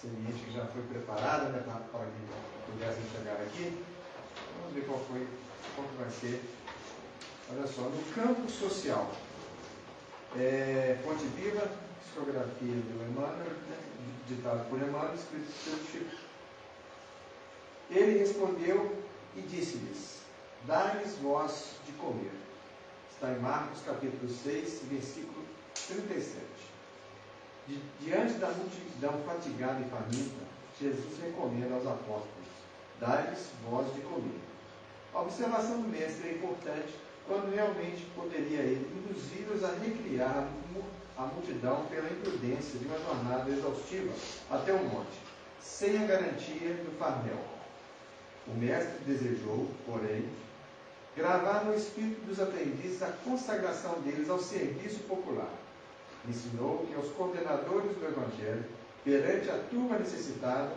semente que já foi preparada, né, para que pudessem chegar aqui. Vamos ver qual que vai ser. Olha só, no campo social, Fonte Viva, psicografia do Emmanuel, né, ditado por Emmanuel, escrito pelo Chico. Ele respondeu e disse-lhes: dai-lhes vós de comer. Está em Marcos capítulo 6, versículo 37. Diante da multidão fatigada e faminta, Jesus recomenda aos apóstolos: dai-lhes vós de comer. A observação do mestre é importante quando realmente poderia ele induzi-los a recriar a multidão pela imprudência de uma jornada exaustiva até o monte, sem a garantia do farmel. O mestre desejou, porém, gravar no espírito dos aprendizes a consagração deles ao serviço popular. Ensinou que aos coordenadores do Evangelho, perante a turma necessitada,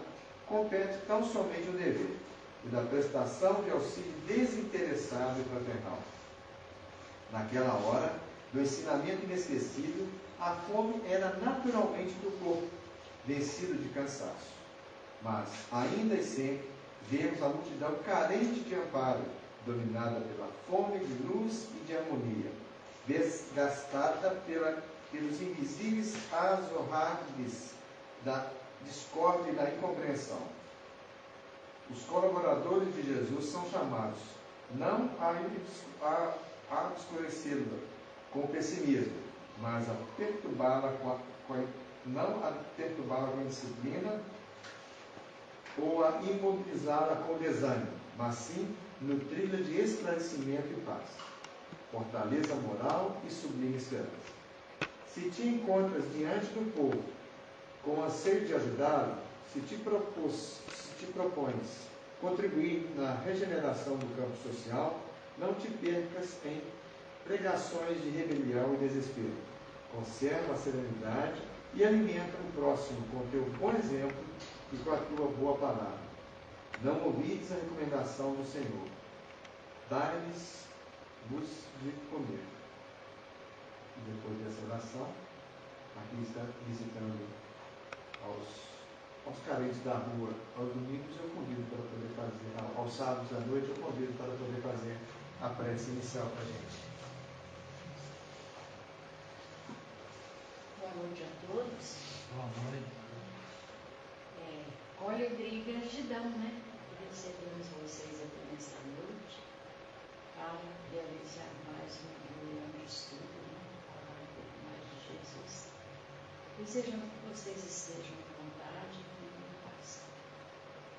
compete tão somente o dever e da prestação de auxílio desinteressado e fraternal. Naquela hora, do ensinamento inesquecível, a fome era naturalmente do corpo, vencido de cansaço. Mas, ainda e sempre, vemos a multidão carente de amparo, dominada pela fome de luz e de harmonia, desgastada pelos invisíveis azorragues da discórdia e da incompreensão. Os colaboradores de Jesus são chamados não a obscurecê-la com o pessimismo, mas a perturbá-la não a perturbá-la com a disciplina ou a imobilizá-la com o desânimo, mas sim nutri-la de esclarecimento e paz, fortaleza moral e sublime esperança. Se te encontras diante do povo com anseio de ajudá-lo, se te propões contribuir na regeneração do campo social, não te percas em pregações de rebelião e desespero. Conserva a serenidade e alimenta o próximo com o teu bom exemplo e com a tua boa palavra. Não ouvides a recomendação do Senhor. Dai-lhes-vos de comer. E depois dessa oração, aqui está visitando aos carentes da rua, aos domingos eu convido para poder fazer, aos sábados à noite eu convido para poder fazer a prece inicial para a gente. Boa noite a todos. Boa noite. Com alegria e gratidão, né? Que recebemos vocês aqui nesta noite para realizar mais uma reunião de estudo, né? Falar um pouco mais de Jesus. Desejando que vocês estejam à vontade e em paz.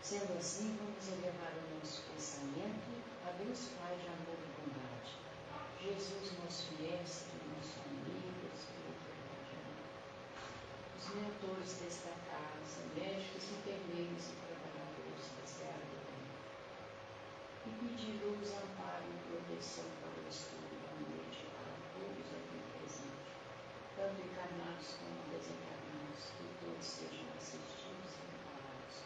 Sendo assim, vamos elevar o nosso pensamento a Deus Pai de amor e bondade. Jesus, nosso mestre, nosso amigo, Espírito de amor. Os mentores desta casa, médicos, enfermeiros e trabalhadores desta área do tempo. E pedir-lhes amparo e proteção para o estudo da noite para todos aqui presentes, tanto encarnados como desencarnados, que todos sejam assistidos e amparados,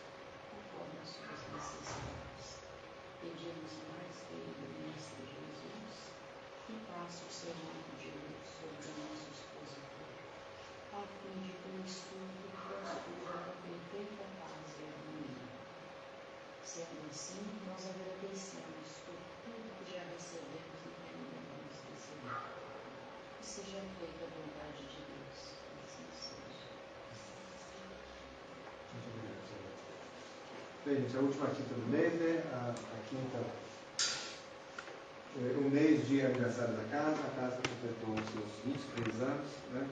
conforme as suas necessidades. Pedimos mais querido Mestre Jesus, que passe o seu manto de luz sobre o nosso expositor, a fim de que o estudo transcurra com perfeita paz e harmonia. Sendo assim, nós agradecemos por tudo que já recebemos e que ainda vamos receber. Que seja feita a vontade de Deus. Assim seja. Muito obrigado, senhor. Bem, gente, a última quinta do mês, né? A quinta, o mês de aniversário da casa. A casa completou os seus 23 anos, né?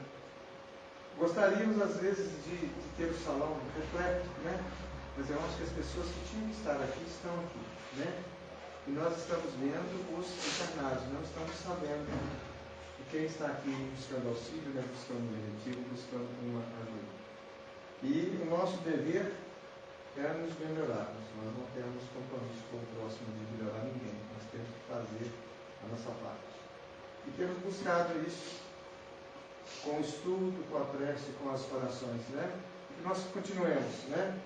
Gostaríamos, às vezes, de ter o salão repleto, né? Mas eu acho que as pessoas que tinham que estar aqui estão aqui, né? E nós estamos vendo os encarnados, não estamos sabendo quem está aqui buscando auxílio, né? Buscando um benefício, buscando uma ajuda. E o nosso dever é nos melhorarmos. Nós não temos compromisso com o próximo de melhorar ninguém. Nós temos que fazer a nossa parte. E temos buscado isso com o estudo, com a prece, com as orações, né? E que nós continuemos, né?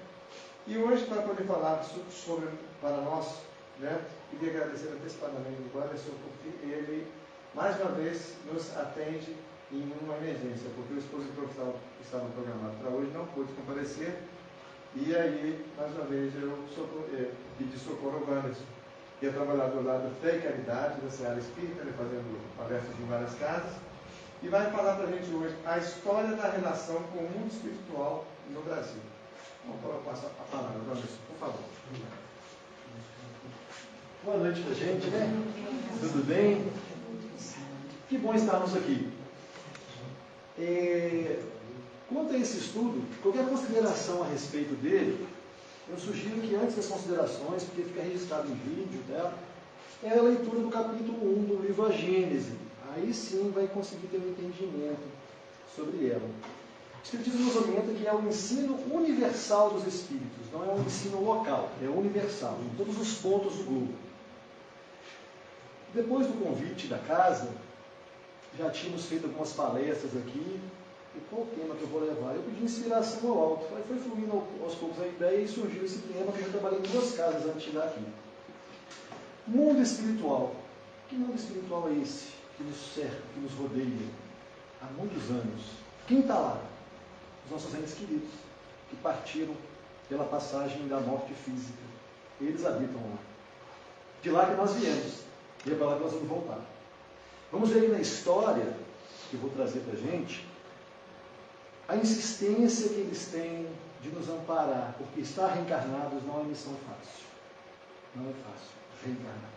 E hoje, para poder falar sobre para nós, né? Queria agradecer antecipadamente o Anderson, porque ele, mais uma vez, nos atende em uma emergência, porque o expositor que estava programado para hoje não pôde comparecer, E aí, mais uma vez, eu pedi socorro ao Wanderson, que é trabalhador lá do Fé e Caridade, da Seara Espírita, né, fazendo palestras em várias casas, e vai falar para a gente hoje a história da relação com o mundo espiritual no Brasil. Então, eu passo a palavra, Wanderson, por favor. Boa noite pra gente, né? Tudo bem? Que bom estarmos aqui. Quanto a esse estudo, qualquer consideração a respeito dele, eu sugiro que antes das considerações, porque fica registrado em vídeo, né, é a leitura do capítulo 1 do livro A Gênese. Aí sim vai conseguir ter um entendimento sobre ela. O Espiritismo nos orienta que é o ensino universal dos Espíritos, não é um ensino local, é universal, em todos os pontos do globo. Depois do convite da casa, já tínhamos feito algumas palestras aqui, e qual o tema que eu vou levar? Eu pedi inspiração ao alto, aí foi fluindo aos poucos a ideia e surgiu esse tema que eu já trabalhei em 2 casas antes de chegar aqui. Mundo espiritual. Que mundo espiritual é esse que nos cerca, que nos rodeia há muitos anos? Quem está lá? Os nossos entes queridos, que partiram pela passagem da morte física. Eles habitam lá. De lá que nós viemos. E é para lá que nós vamos voltar. Vamos ver aqui na história, que eu vou trazer para a gente, a insistência que eles têm de nos amparar, porque estar reencarnados não é missão fácil. Não é fácil reencarnar.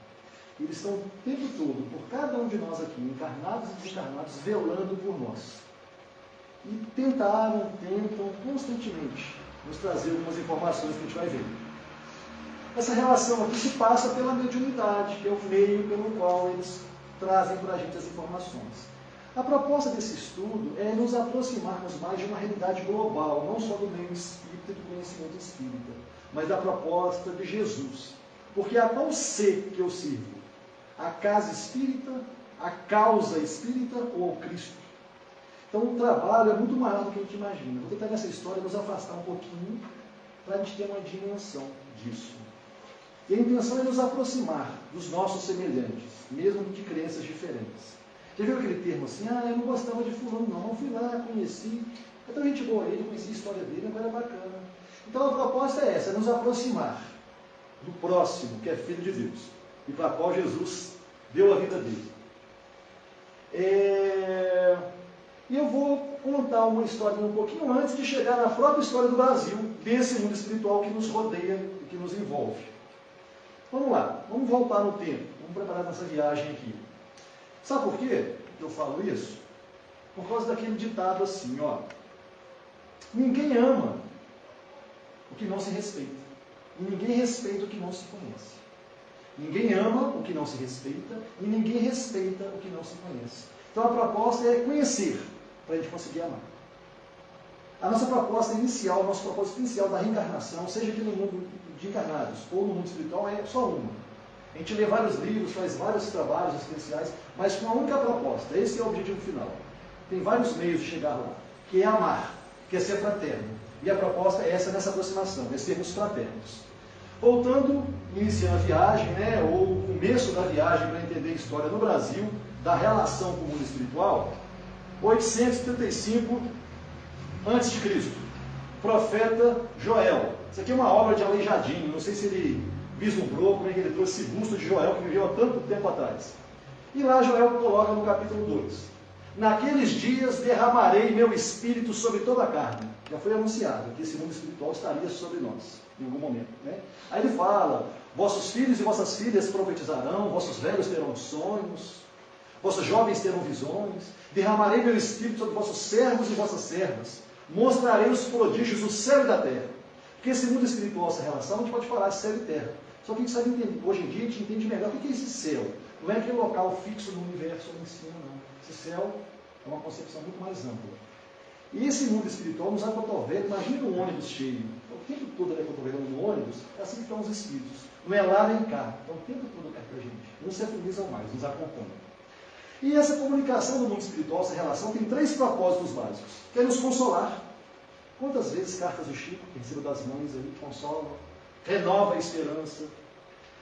Eles estão o tempo todo, por cada um de nós aqui, encarnados e desencarnados, velando por nós. E tentam constantemente nos trazer algumas informações que a gente vai ver. Essa relação aqui se passa pela mediunidade, que é o meio pelo qual eles trazem para a gente as informações. A proposta desse estudo é nos aproximarmos mais de uma realidade global, não só do meio espírita e do conhecimento espírita, mas da proposta de Jesus. Porque a qual ser que eu sirvo? A casa espírita, a causa espírita ou ao Cristo? Então o trabalho é muito maior do que a gente imagina. Vou tentar nessa história nos afastar um pouquinho para a gente ter uma dimensão disso. E a intenção é nos aproximar dos nossos semelhantes, mesmo de crenças diferentes. Já viu aquele termo assim, eu não gostava de fulano não fui lá, conheci, é tão gente boa ele, conheci a história dele, agora é bacana. Então a proposta é essa, é nos aproximar do próximo, que é filho de Deus, e para qual Jesus deu a vida dele. E eu vou contar uma história um pouquinho antes de chegar na própria história do Brasil, desse mundo espiritual que nos rodeia e que nos envolve. Vamos lá, vamos voltar no tempo, vamos preparar nossa viagem aqui. Sabe por quê que eu falo isso? Por causa daquele ditado assim, ninguém ama o que não se respeita, e ninguém respeita o que não se conhece. Ninguém ama o que não se respeita, e ninguém respeita o que não se conhece. Então a proposta é conhecer, para a gente conseguir amar. A nossa proposta inicial, o nosso propósito inicial da reencarnação, seja aqui no mundo de encarnados ou no mundo espiritual, é só uma. A gente lê vários livros, faz vários trabalhos especiais, mas com uma única proposta. Esse é o objetivo final. Tem vários meios de chegar lá, que é amar, que é ser fraterno. E a proposta é essa nessa aproximação, é sermos fraternos. Voltando, iniciando a viagem, ou o começo da viagem para entender a história no Brasil, da relação com o mundo espiritual, 835 a.C., profeta Joel. Isso aqui é uma obra de Aleijadinho, não sei se ele vislumbrou, como é que ele trouxe esse busto de Joel que viveu há tanto tempo atrás. E lá Joel coloca no capítulo 2: naqueles dias derramarei meu espírito sobre toda a carne. Já foi anunciado que esse mundo espiritual estaria sobre nós, em algum momento. Aí ele fala: vossos filhos e vossas filhas profetizarão, vossos velhos terão sonhos, vossos jovens terão visões, derramarei meu espírito sobre vossos servos e vossas servas, mostrarei os prodígios do céu e da terra. Porque esse mundo espiritual, essa relação, a gente pode falar de céu e terra. Só que a gente sabe entender, hoje em dia a gente entende melhor o que é esse céu. Não é aquele local fixo no universo ou em cima, não. Esse céu é uma concepção muito mais ampla. E esse mundo espiritual nos acotovela, imagina um ônibus cheio. O tempo todo ele acotovelando no ônibus, é assim que estão os espíritos. Não é lá nem cá. Então o tempo todo cai para a gente. Uns se afinizam mais, nos acompanham. E essa comunicação do mundo espiritual, essa relação, tem 3 propósitos básicos. Que é nos consolar. Quantas vezes cartas do Chico, que recebo das mães aí, consolam, renova a esperança,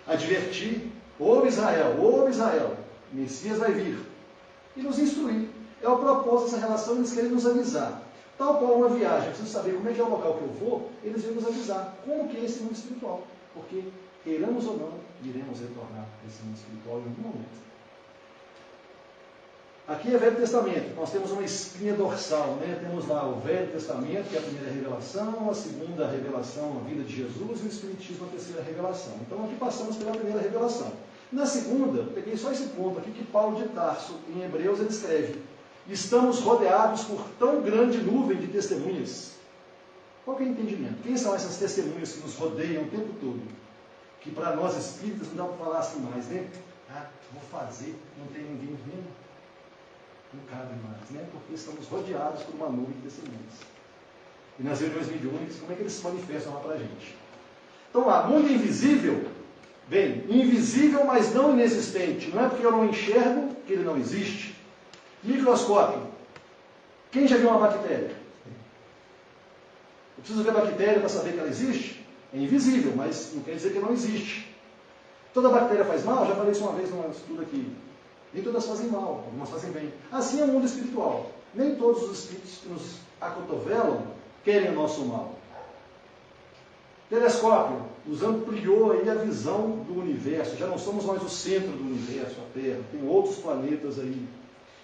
advertir, ouve Israel, Messias vai vir, e nos instruir. É o propósito dessa relação, eles querem nos avisar. Tal qual uma viagem, preciso saber como é que é o local que eu vou, eles vêm nos avisar como que é esse mundo espiritual. Porque, queiramos ou não, iremos retornar a esse mundo espiritual em algum momento. Aqui é Velho Testamento, nós temos uma espinha dorsal, né? Temos lá o Velho Testamento, que é a primeira revelação, a segunda revelação, a vida de Jesus, e o Espiritismo, a terceira revelação. Então aqui passamos pela primeira revelação. Na segunda, peguei só esse ponto aqui, que Paulo de Tarso, em Hebreus, ele escreve: estamos rodeados por tão grande nuvem de testemunhas. Qual que é o entendimento? Quem são essas testemunhas que nos rodeiam o tempo todo? Que para nós espíritas não dá para falar assim mais, né? Ah, vou fazer, não tem ninguém vendo. Não cabe mais, né? Porque estamos rodeados por uma nuvem de testemunhas. E nas reuniões mediúnicas, como é que eles se manifestam lá para a gente? Então lá, mundo invisível, bem, invisível, mas não inexistente. Não é porque eu não enxergo que ele não existe. Microscópio. Quem já viu uma bactéria? Eu preciso ver a bactéria para saber que ela existe? É invisível, mas não quer dizer que não existe. Toda bactéria faz mal? Já falei isso uma vez num estudo aqui. Nem todas fazem mal, algumas fazem bem. Assim é o mundo espiritual. Nem todos os espíritos que nos acotovelam querem o nosso mal. Telescópio nos ampliou aí a visão do universo. Já não somos mais o centro do universo, a Terra. Tem outros planetas aí.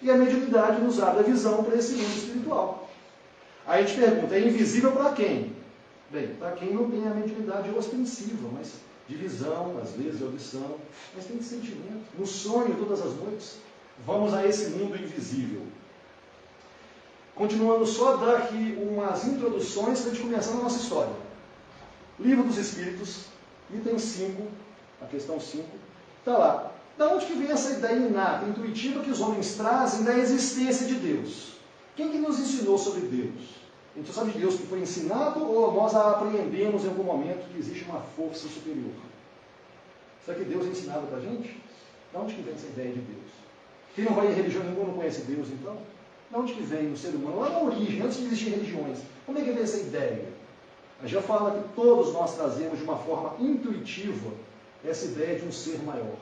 E a mediunidade nos abre a visão para esse mundo espiritual. Aí a gente pergunta, é invisível para quem? Bem, para quem não tem a mediunidade ostensiva, mas de visão, às vezes de audição, mas tem de sentimento. No sonho, todas as noites, vamos a esse mundo invisível. Continuando, só dar aqui umas introduções para a gente começar na nossa história. Livro dos Espíritos, item 5, a questão 5, está lá. Da onde que vem essa ideia inata, intuitiva que os homens trazem da existência de Deus? Quem que nos ensinou sobre Deus? A gente só sabe de Deus que foi ensinado ou nós apreendemos em algum momento que existe uma força superior? Será que Deus é ensinado para a gente? De onde que vem essa ideia de Deus? Quem não vai em religião nenhuma não conhece Deus, então? De onde que vem no ser humano? Lá na origem, antes de existir religiões. Como é que vem essa ideia? A gente já fala que todos nós trazemos de uma forma intuitiva essa ideia de um ser maior.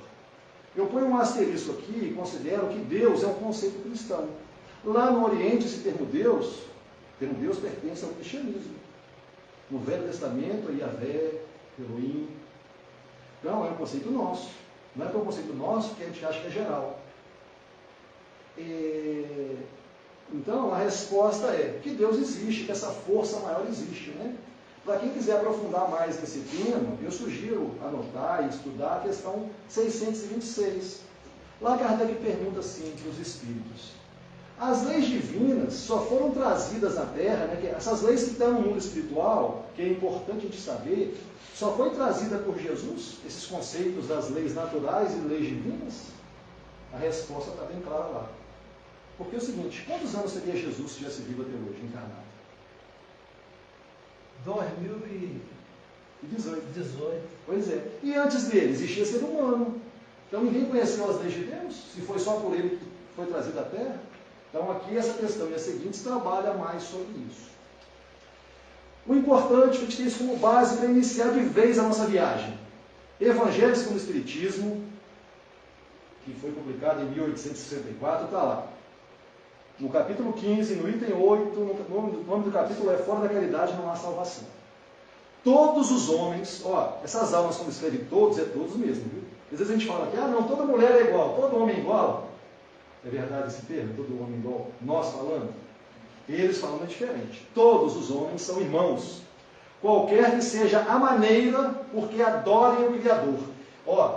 Eu ponho um asterisco aqui e considero que Deus é um conceito cristão. Lá no Oriente, esse termo Deus pertence ao cristianismo. No Velho Testamento, Yahvé, Elohim. Então, é um conceito nosso. Não é que é um conceito nosso que a gente acha que é geral. Então, a resposta é que Deus existe, que essa força maior existe, né? Para quem quiser aprofundar mais nesse tema, eu sugiro anotar e estudar a questão 626. Lá Kardec pergunta assim para os espíritos: as leis divinas só foram trazidas à Terra, né, que essas leis que estão no mundo espiritual, que é importante a gente saber, só foi trazida por Jesus, esses conceitos das leis naturais e leis divinas? A resposta está bem clara lá. Porque é o seguinte, quantos anos teria Jesus se tivesse vivo até hoje, encarnado? 2018. Pois é. E antes dele, existia ser humano. Então ninguém conheceu as leis de Deus, se foi só por ele que foi trazido à Terra. Então aqui essa questão e as seguintes trabalha mais sobre isso. O importante é a gente ter isso como base para iniciar de vez a nossa viagem. Evangelho segundo o Espiritismo, que foi publicado em 1864, está lá. No capítulo 15, no item 8, o nome do capítulo é Fora da Caridade não há salvação. Todos os homens, essas almas quando escrevem todos, é todos mesmo, viu? Às vezes a gente fala que, não, toda mulher é igual, todo homem é igual. É verdade esse termo, todo homem é igual? Nós falando? Eles falando é diferente. Todos os homens são irmãos. Qualquer que seja a maneira, porque adorem o Criador.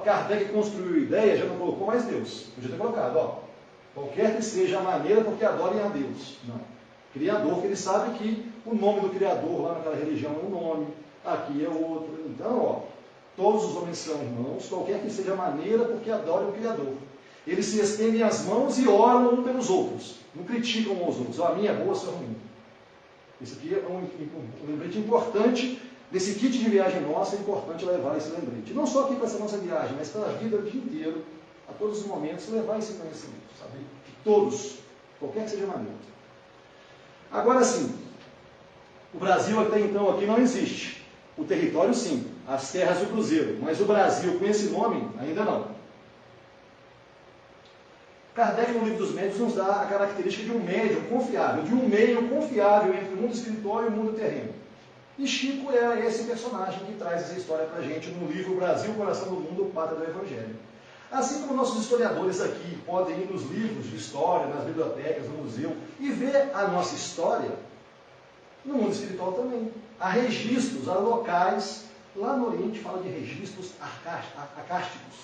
Kardec construiu a ideia, já não colocou mais Deus. Podia ter colocado, qualquer que seja a maneira, porque adorem a Deus. Não. Criador, que ele sabe que o nome do Criador lá naquela religião é um nome, aqui é outro. Então, todos os homens são irmãos, qualquer que seja a maneira, porque adorem o Criador. Eles se estendem as mãos e oram um pelos outros. Não criticam uns aos outros. A minha é boa, a sua é ruim. Isso aqui é um lembrete importante. Desse kit de viagem nossa, é importante levar esse lembrete. Não só aqui para essa nossa viagem, mas para a vida o dia inteiro, a todos os momentos, levar esse conhecimento. Sabe? Que todos, qualquer que seja a maneira. Agora sim, o Brasil até então aqui não existe. O território sim, as terras e o cruzeiro. Mas o Brasil com esse nome ainda não. Kardec, no Livro dos Médiuns, nos dá a característica de um médium confiável, de um meio confiável entre o mundo espiritual e o mundo terreno. E Chico é esse personagem que traz essa história para a gente no livro Brasil, Coração do Mundo, Pátria do Evangelho. Assim como nossos historiadores aqui podem ir nos livros de história, nas bibliotecas, no museu, e ver a nossa história, no mundo espiritual também. Há registros, há locais. Lá no Oriente fala de registros acásticos,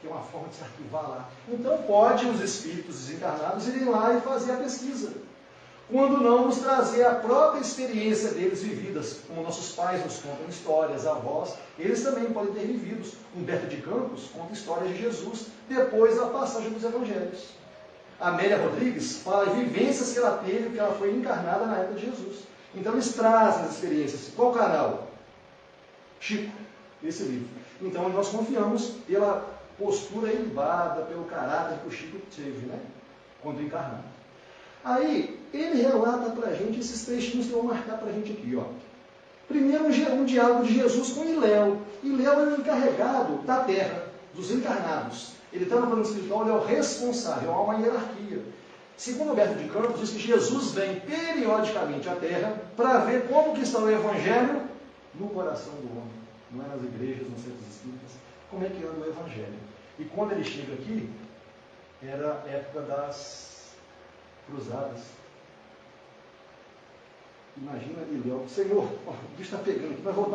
que é uma forma de se arquivar lá. Então pode os espíritos desencarnados irem lá e fazer a pesquisa. Quando não nos trazer a própria experiência deles vividas, como nossos pais nos contam histórias, avós, eles também podem ter vividos. Humberto de Campos conta histórias de Jesus depois da passagem dos evangelhos. Amélia Rodrigues fala de vivências que ela teve, que ela foi encarnada na época de Jesus. Então eles trazem as experiências. Qual canal? Chico, esse livro. Então nós confiamos pela postura ilibada, pelo caráter que o Chico teve, né? Quando encarnado. Aí, ele relata para a gente esses trechinhos que eu vou marcar para a gente aqui, ó. Primeiro, um diálogo de Jesus com Iléu. Iléu é o encarregado da terra, dos encarnados. Ele está no plano espiritual, ele é o responsável, há uma hierarquia. Segundo Humberto de Campos, diz que Jesus vem periodicamente à terra para ver como que está o Evangelho no coração do homem. Não é nas igrejas, nos centros espíritas. Como é que anda o Evangelho. E quando ele chega aqui, era a época das cruzadas. Imagina ali, Léo, Senhor, o bicho está pegando aqui, mas eu vou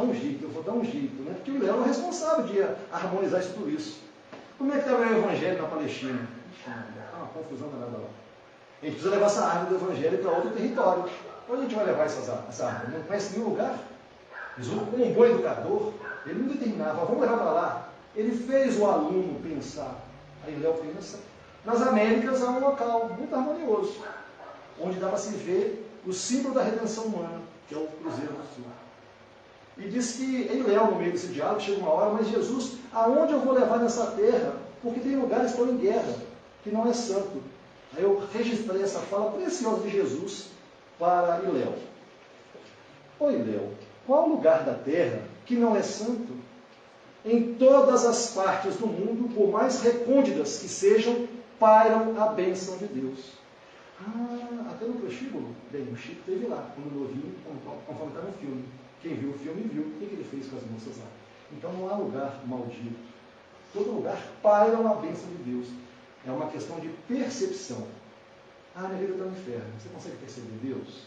dar um jeito, né? Porque o Léo é o responsável de harmonizar tudo isso. Como é que está o Evangelho na Palestina? Está uma confusão danada lá. A gente precisa levar essa árvore do Evangelho para outro território. Onde a gente vai levar essa árvore? Não conhece nenhum lugar? Como um bom educador, ele não determinava, vamos levar para lá. Ele fez o aluno pensar. Aí Léo pensa. Nas Américas há um local muito harmonioso, onde dá para se ver o símbolo da redenção humana, que é o Cruzeiro do Sul. E diz que em Léo, no meio desse diálogo, chega uma hora, mas Jesus, aonde eu vou levar nessa terra? Porque tem lugares que estão em guerra, que não é santo. Aí eu registrei essa fala preciosa de Jesus para Iléu. Ô Iléu, qual lugar da terra que não é santo? Em todas as partes do mundo, por mais recônditas que sejam, pairam a bênção de Deus. Até no prostíbulo, bem, o Chico esteve lá, quando novinho, conforme está no filme. Quem viu o filme viu o que ele fez com as moças lá. Então não há lugar maldito. Todo lugar pairam a bênção de Deus. É uma questão de percepção. Minha vida está no inferno. Você consegue perceber Deus?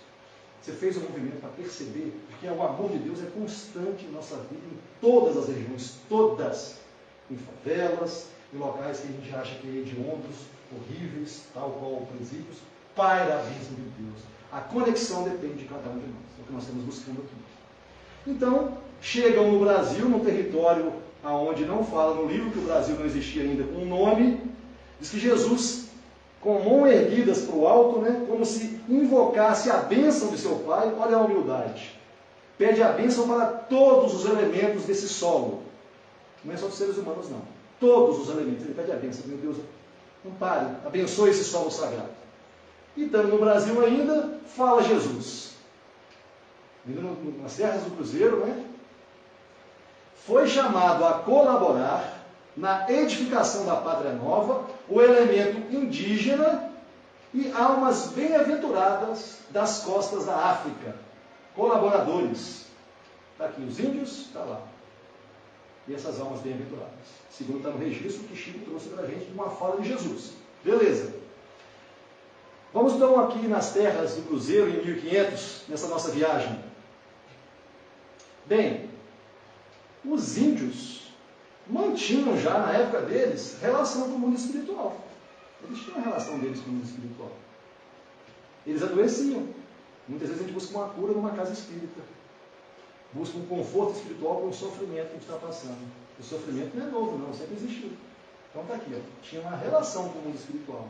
Você fez um movimento para perceber, porque o amor de Deus é constante em nossa vida, em todas as regiões, todas. Em favelas, em locais que a gente acha que é hediondos, horríveis, tal qual presídios, paira a bênção de Deus. A conexão depende de cada um de nós, é o que nós estamos buscando aqui. Então, chegam no Brasil, num território onde não fala no livro que o Brasil não existia ainda com um nome, diz que Jesus, com mãos erguidas para o alto, né, como se invocasse a bênção de seu Pai. Olha a humildade. Pede a bênção para todos os elementos desse solo. Não é só dos seres humanos, não. Todos os elementos. Ele pede a bênção. Meu Deus, ampare, abençoe esse solo sagrado. E estando no Brasil ainda, fala Jesus. Ainda nas terras do Cruzeiro, né? Foi chamado a colaborar na edificação da Pátria Nova o elemento indígena e almas bem-aventuradas das costas da África. Colaboradores. Está aqui os índios, está lá. E essas almas bem-aventuradas. Segundo está no registro que Chico trouxe para a gente de uma fala de Jesus. Beleza. Vamos então aqui nas terras do Cruzeiro, em 1500, nessa nossa viagem. Bem, os índios mantinham já, na época deles, relação com o mundo espiritual. Eles tinham a relação deles com o mundo espiritual. Eles adoeciam. Muitas vezes a gente busca uma cura numa casa espírita. Busca um conforto espiritual com o sofrimento que a gente está passando. O sofrimento não é novo, não, sempre existiu. Então está aqui, ó. Tinha uma relação com o mundo espiritual.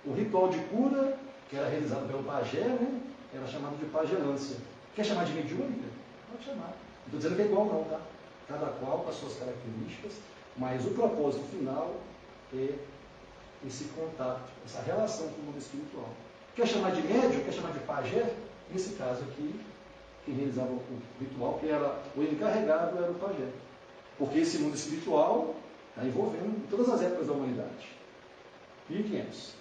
O ritual de cura, que era realizado pelo pajé, né, era chamado de pagelância. Quer chamar de mediúnica? Pode chamar. Não estou dizendo que é igual não, tá? Cada qual com as suas características, mas o propósito final é esse contato, essa relação com o mundo espiritual. Quer chamar de médium? Quer chamar de pajé? Nesse caso aqui, quem realizava o ritual, que era o encarregado, era o pajé. Porque esse mundo espiritual está envolvendo todas as épocas da humanidade. 1500.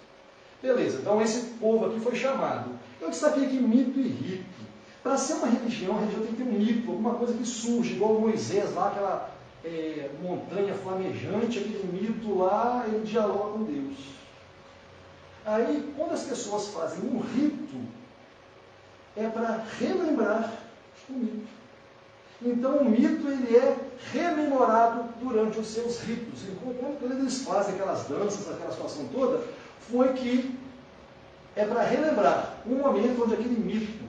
Beleza, então esse povo aqui foi chamado. Eu destaquei aqui mito e rito. Para ser uma religião, a religião tem que ter um mito, alguma coisa que surge, igual Moisés lá, aquela montanha flamejante, aquele mito lá, ele dialoga com Deus. Aí, quando as pessoas fazem um rito, é para relembrar o mito. Então, o mito ele é rememorado durante os seus ritos. Então, quando eles fazem aquelas danças, aquela situação toda, foi que é para relembrar um momento onde aquele mito,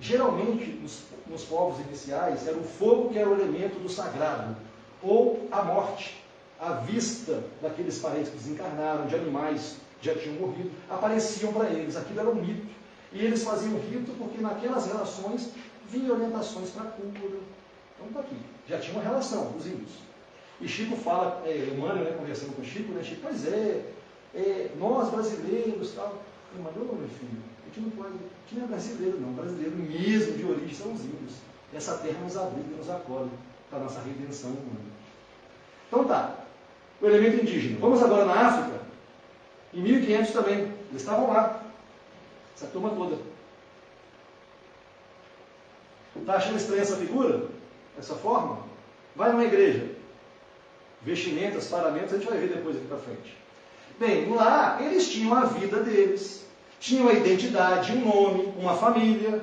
geralmente nos povos iniciais, era o fogo que era o elemento do sagrado, ou a morte, a vista daqueles parentes que desencarnaram, de animais que já tinham morrido, apareciam para eles. Aquilo era um mito. E eles faziam rito porque naquelas relações vinham orientações para a cura. Então está aqui. Já tinha uma relação, os índios. E Chico fala, Emmanuel, né, conversando com Chico, né, Chico, pois nós brasileiros, tal. Ele mandou, meu filho, a gente não pode, a gente não é brasileiro não, brasileiro mesmo de origem são os índios. Essa terra nos abriga, nos acolhe para a nossa redenção humana. Então tá, o elemento indígena. Vamos agora na África, em 1500 também, eles estavam lá, essa turma toda. Está achando estranha essa figura? Essa forma? Vai numa igreja. Vestimentas, paramentos, a gente vai ver depois aqui para frente. Bem, lá eles tinham a vida deles, tinham a identidade, um nome, uma família,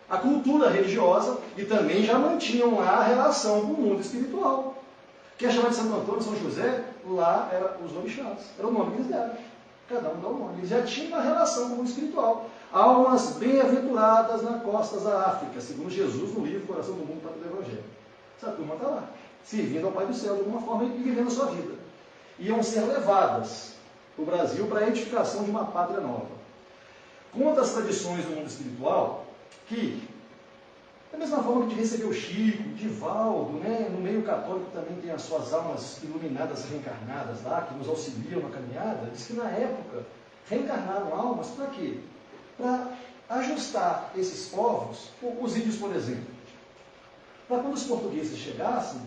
a cultura religiosa e também já mantinham lá a relação com o mundo espiritual. Quer chamar de Santo Antônio, São José? Lá eram os orixás, era o nome que eles deram. Cada um dá um nome. Eles já tinham uma relação com o mundo espiritual. Almas bem-aventuradas nas costas da África, segundo Jesus no livro Coração do Mundo, Pátria do Evangelho. Essa turma está lá, servindo ao Pai do Céu de alguma forma e vivendo a sua vida. Iam ser levadas para o Brasil para a edificação de uma pátria nova. Conta as tradições do mundo espiritual que, da mesma forma que a gente recebeu Chico, Divaldo, né, no meio católico também tem as suas almas iluminadas reencarnadas lá, que nos auxiliam na caminhada, diz que na época reencarnaram almas para quê? Para ajustar esses povos, os índios, por exemplo, para quando os portugueses chegassem,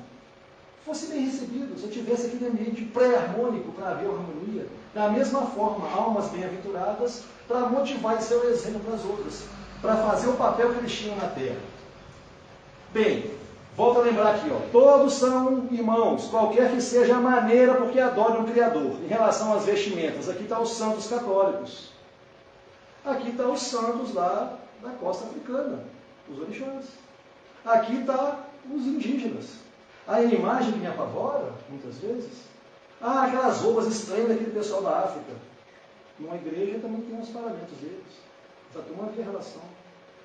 fossem bem recebidos, ou tivesse aquele ambiente pré-harmônico para haver harmonia. Da mesma forma, almas bem-aventuradas para motivar e ser o exemplo para as outras, para fazer o papel que eles tinham na Terra. Bem, volto a lembrar aqui, ó, todos são irmãos, qualquer que seja a maneira porque adoram o Criador. Em relação às vestimentas, aqui está os santos católicos. Aqui está os santos lá da costa africana, os orixás. Aqui está os indígenas. A imagem que me apavora, muitas vezes, aquelas roupas estranhas daquele pessoal da África. Numa igreja também tem os paramentos deles. Essa turma tem relação.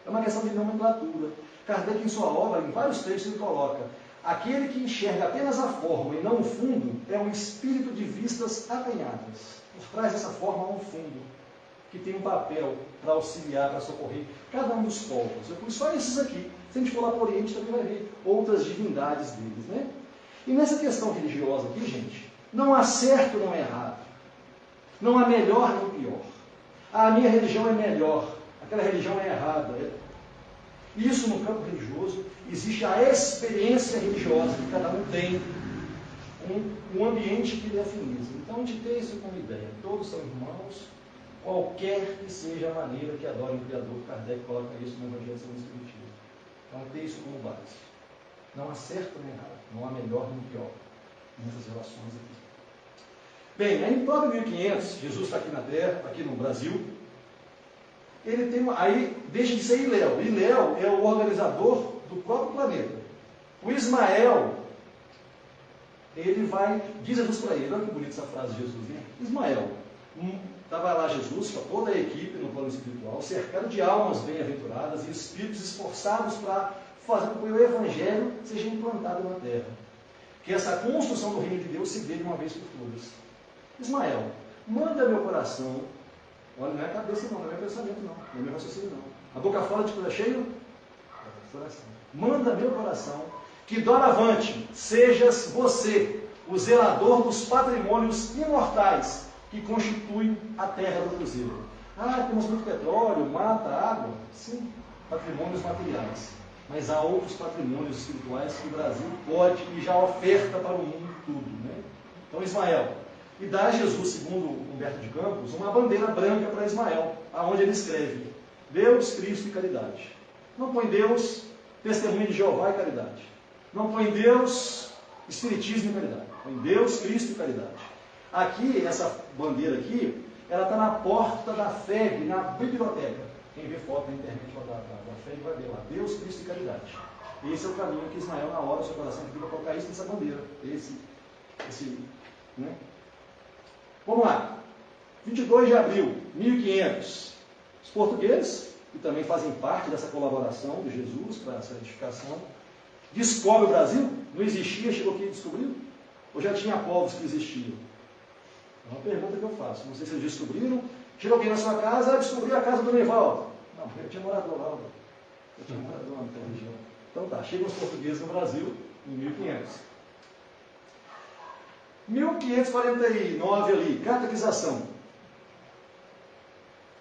É uma questão de nomenclatura. Kardec, em sua obra, em vários textos, ele coloca: aquele que enxerga apenas a forma e não o fundo é um espírito de vistas acanhadas. Traz dessa forma um fundo, que tem um papel para auxiliar, para socorrer cada um dos povos. Eu pus só esses aqui. Se a gente for lá para o Oriente, também vai ver outras divindades deles, né? E nessa questão religiosa aqui, gente, não há certo, não há errado. Não há melhor nem pior. A minha religião é melhor, aquela religião é errada. Isso no campo religioso, existe a experiência religiosa que cada um tem, um ambiente que lhe afiniza. Então, a gente tem isso como ideia. Todos são irmãos, qualquer que seja a maneira que adorem o Criador. Kardec coloca isso no Evangelho segundo o Espiritismo. Então, tem isso como base. Não há certo nem errado, não há melhor nem pior nessas relações aqui. Bem, aí em próprio 1500, Jesus está aqui na Terra, aqui no Brasil. Ele tem aí deixa de ser Iléu. Iléu é o organizador do próprio planeta. O Ismael, ele vai, diz Jesus para ele, olha que bonita essa frase de Jesus, né? Ismael, estava lá Jesus com toda a equipe no plano espiritual, cercado de almas bem-aventuradas e espíritos esforçados para fazer com que o Evangelho seja implantado na Terra. Que essa construção do reino de Deus se dê de uma vez por todas. Ismael, manda meu coração. Olha, não é a cabeça não é meu pensamento não é meu raciocínio não. A boca fora de coisa cheia? Coração. Manda meu coração, que doravante sejas você, o zelador dos patrimônios imortais que constituem a terra do cruzeiro. Temos muito petróleo, mata, água. Sim, patrimônios materiais. Mas há outros patrimônios espirituais que o Brasil pode e já oferta para o mundo tudo, né? Então, Ismael, e dá a Jesus, segundo Humberto de Campos, uma bandeira branca para Ismael, aonde ele escreve Deus, Cristo e caridade. Não põe Deus, testemunho de Jeová e caridade. Não põe Deus, Espiritismo e caridade. Põe Deus, Cristo e caridade. Aqui, essa bandeira aqui, ela está na porta da FEB, na biblioteca. Quem vê foto na internet da FEB vai ver lá, Deus, Cristo e caridade. Esse é o caminho que Ismael, na hora, o seu coração pediu para colocar isso nessa bandeira. Né? Vamos lá. 22 de abril, 1500. Os portugueses, que também fazem parte dessa colaboração de Jesus para essa edificação, descobre o Brasil. Não existia, chegou aqui e descobriu? Ou já tinha povos que existiam? É uma pergunta que eu faço. Não sei se eles descobriram. Chega alguém na sua casa, descobriu a casa do Neivaldo. Não, eu tinha morador lá. Eu tinha morador naquela região. Então tá, chegam os portugueses no Brasil em 1500. 1549 ali, catequização.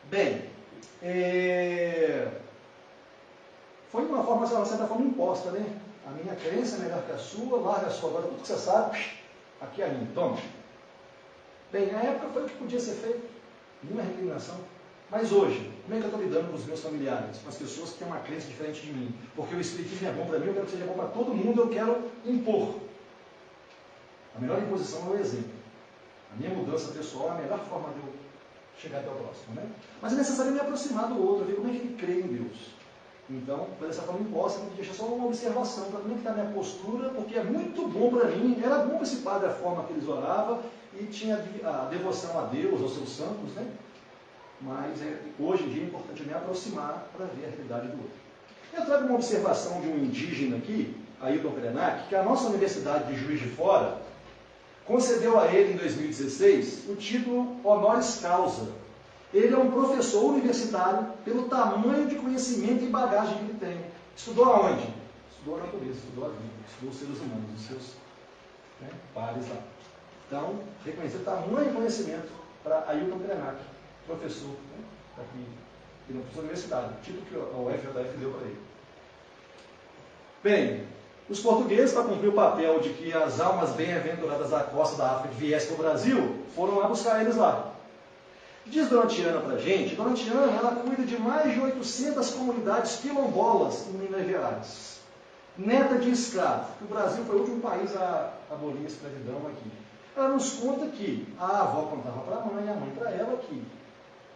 Bem, foi de uma forma, de uma certa forma, imposta, né? A minha crença é melhor que a sua, larga a sua, agora tudo que você sabe, aqui é a minha, toma. Bem, na época foi o que podia ser feito, nenhuma recriminação. Mas hoje, como é que eu estou lidando com os meus familiares, com as pessoas que têm uma crença diferente de mim? Porque o Espiritismo é bom para mim, eu quero que seja bom para todo mundo, eu quero impor. A melhor imposição é o exemplo. A minha mudança pessoal é a melhor forma de eu chegar até o próximo, né? Mas é necessário me aproximar do outro, ver como é que ele crê em Deus. Então, por essa forma imposta, eu deixar só uma observação para como é que está a minha postura, porque é muito bom para mim, era bom para esse padre a forma que eles oravam, e tinha a devoção a Deus, aos seus santos, né? Mas hoje em dia é importante me aproximar para ver a realidade do outro. Eu trago uma observação de um indígena aqui, Ailton Krenak, que a nossa Universidade de Juiz de Fora concedeu a ele, em 2016, o título Honoris Causa. Ele é um professor universitário pelo tamanho de conhecimento e bagagem que ele tem. Estudou aonde? Estudou a natureza, estudou a vida, estudou os seres humanos, os seus pares lá. Então, reconhecer o tamanho de conhecimento para Ailton Krenak, professor, aqui, ele é um professor universitário, o título que a UFJF deu para ele. Bem, os portugueses, para cumprir o papel de que as almas bem-aventuradas da costa da África viessem para o Brasil, foram lá buscar eles lá. Diz Dona Tiana para a gente, Dona Tiana, ela cuida de mais de 800 comunidades quilombolas em Minas Gerais. Neta de escravo, que o Brasil foi o último país a abolir a escravidão aqui. Ela nos conta que a avó contava para a mãe para ela que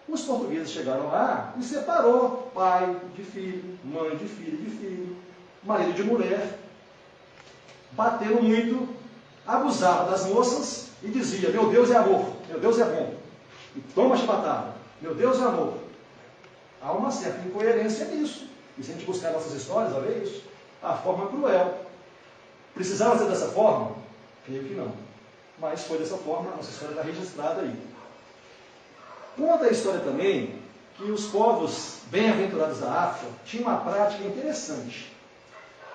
os portugueses chegaram lá e separou pai de filho, mãe de filho, marido de mulher, bateram muito, abusava das moças e dizia, meu Deus é amor, meu Deus é bom, e toma chibatada, meu Deus é amor. Há uma certa incoerência nisso, e se a gente buscar nossas histórias, vai ver isso, a forma cruel. Precisava ser dessa forma? Creio que não, mas foi dessa forma, a nossa história está registrada aí. Conta a história também que os povos bem-aventurados da África tinham uma prática interessante.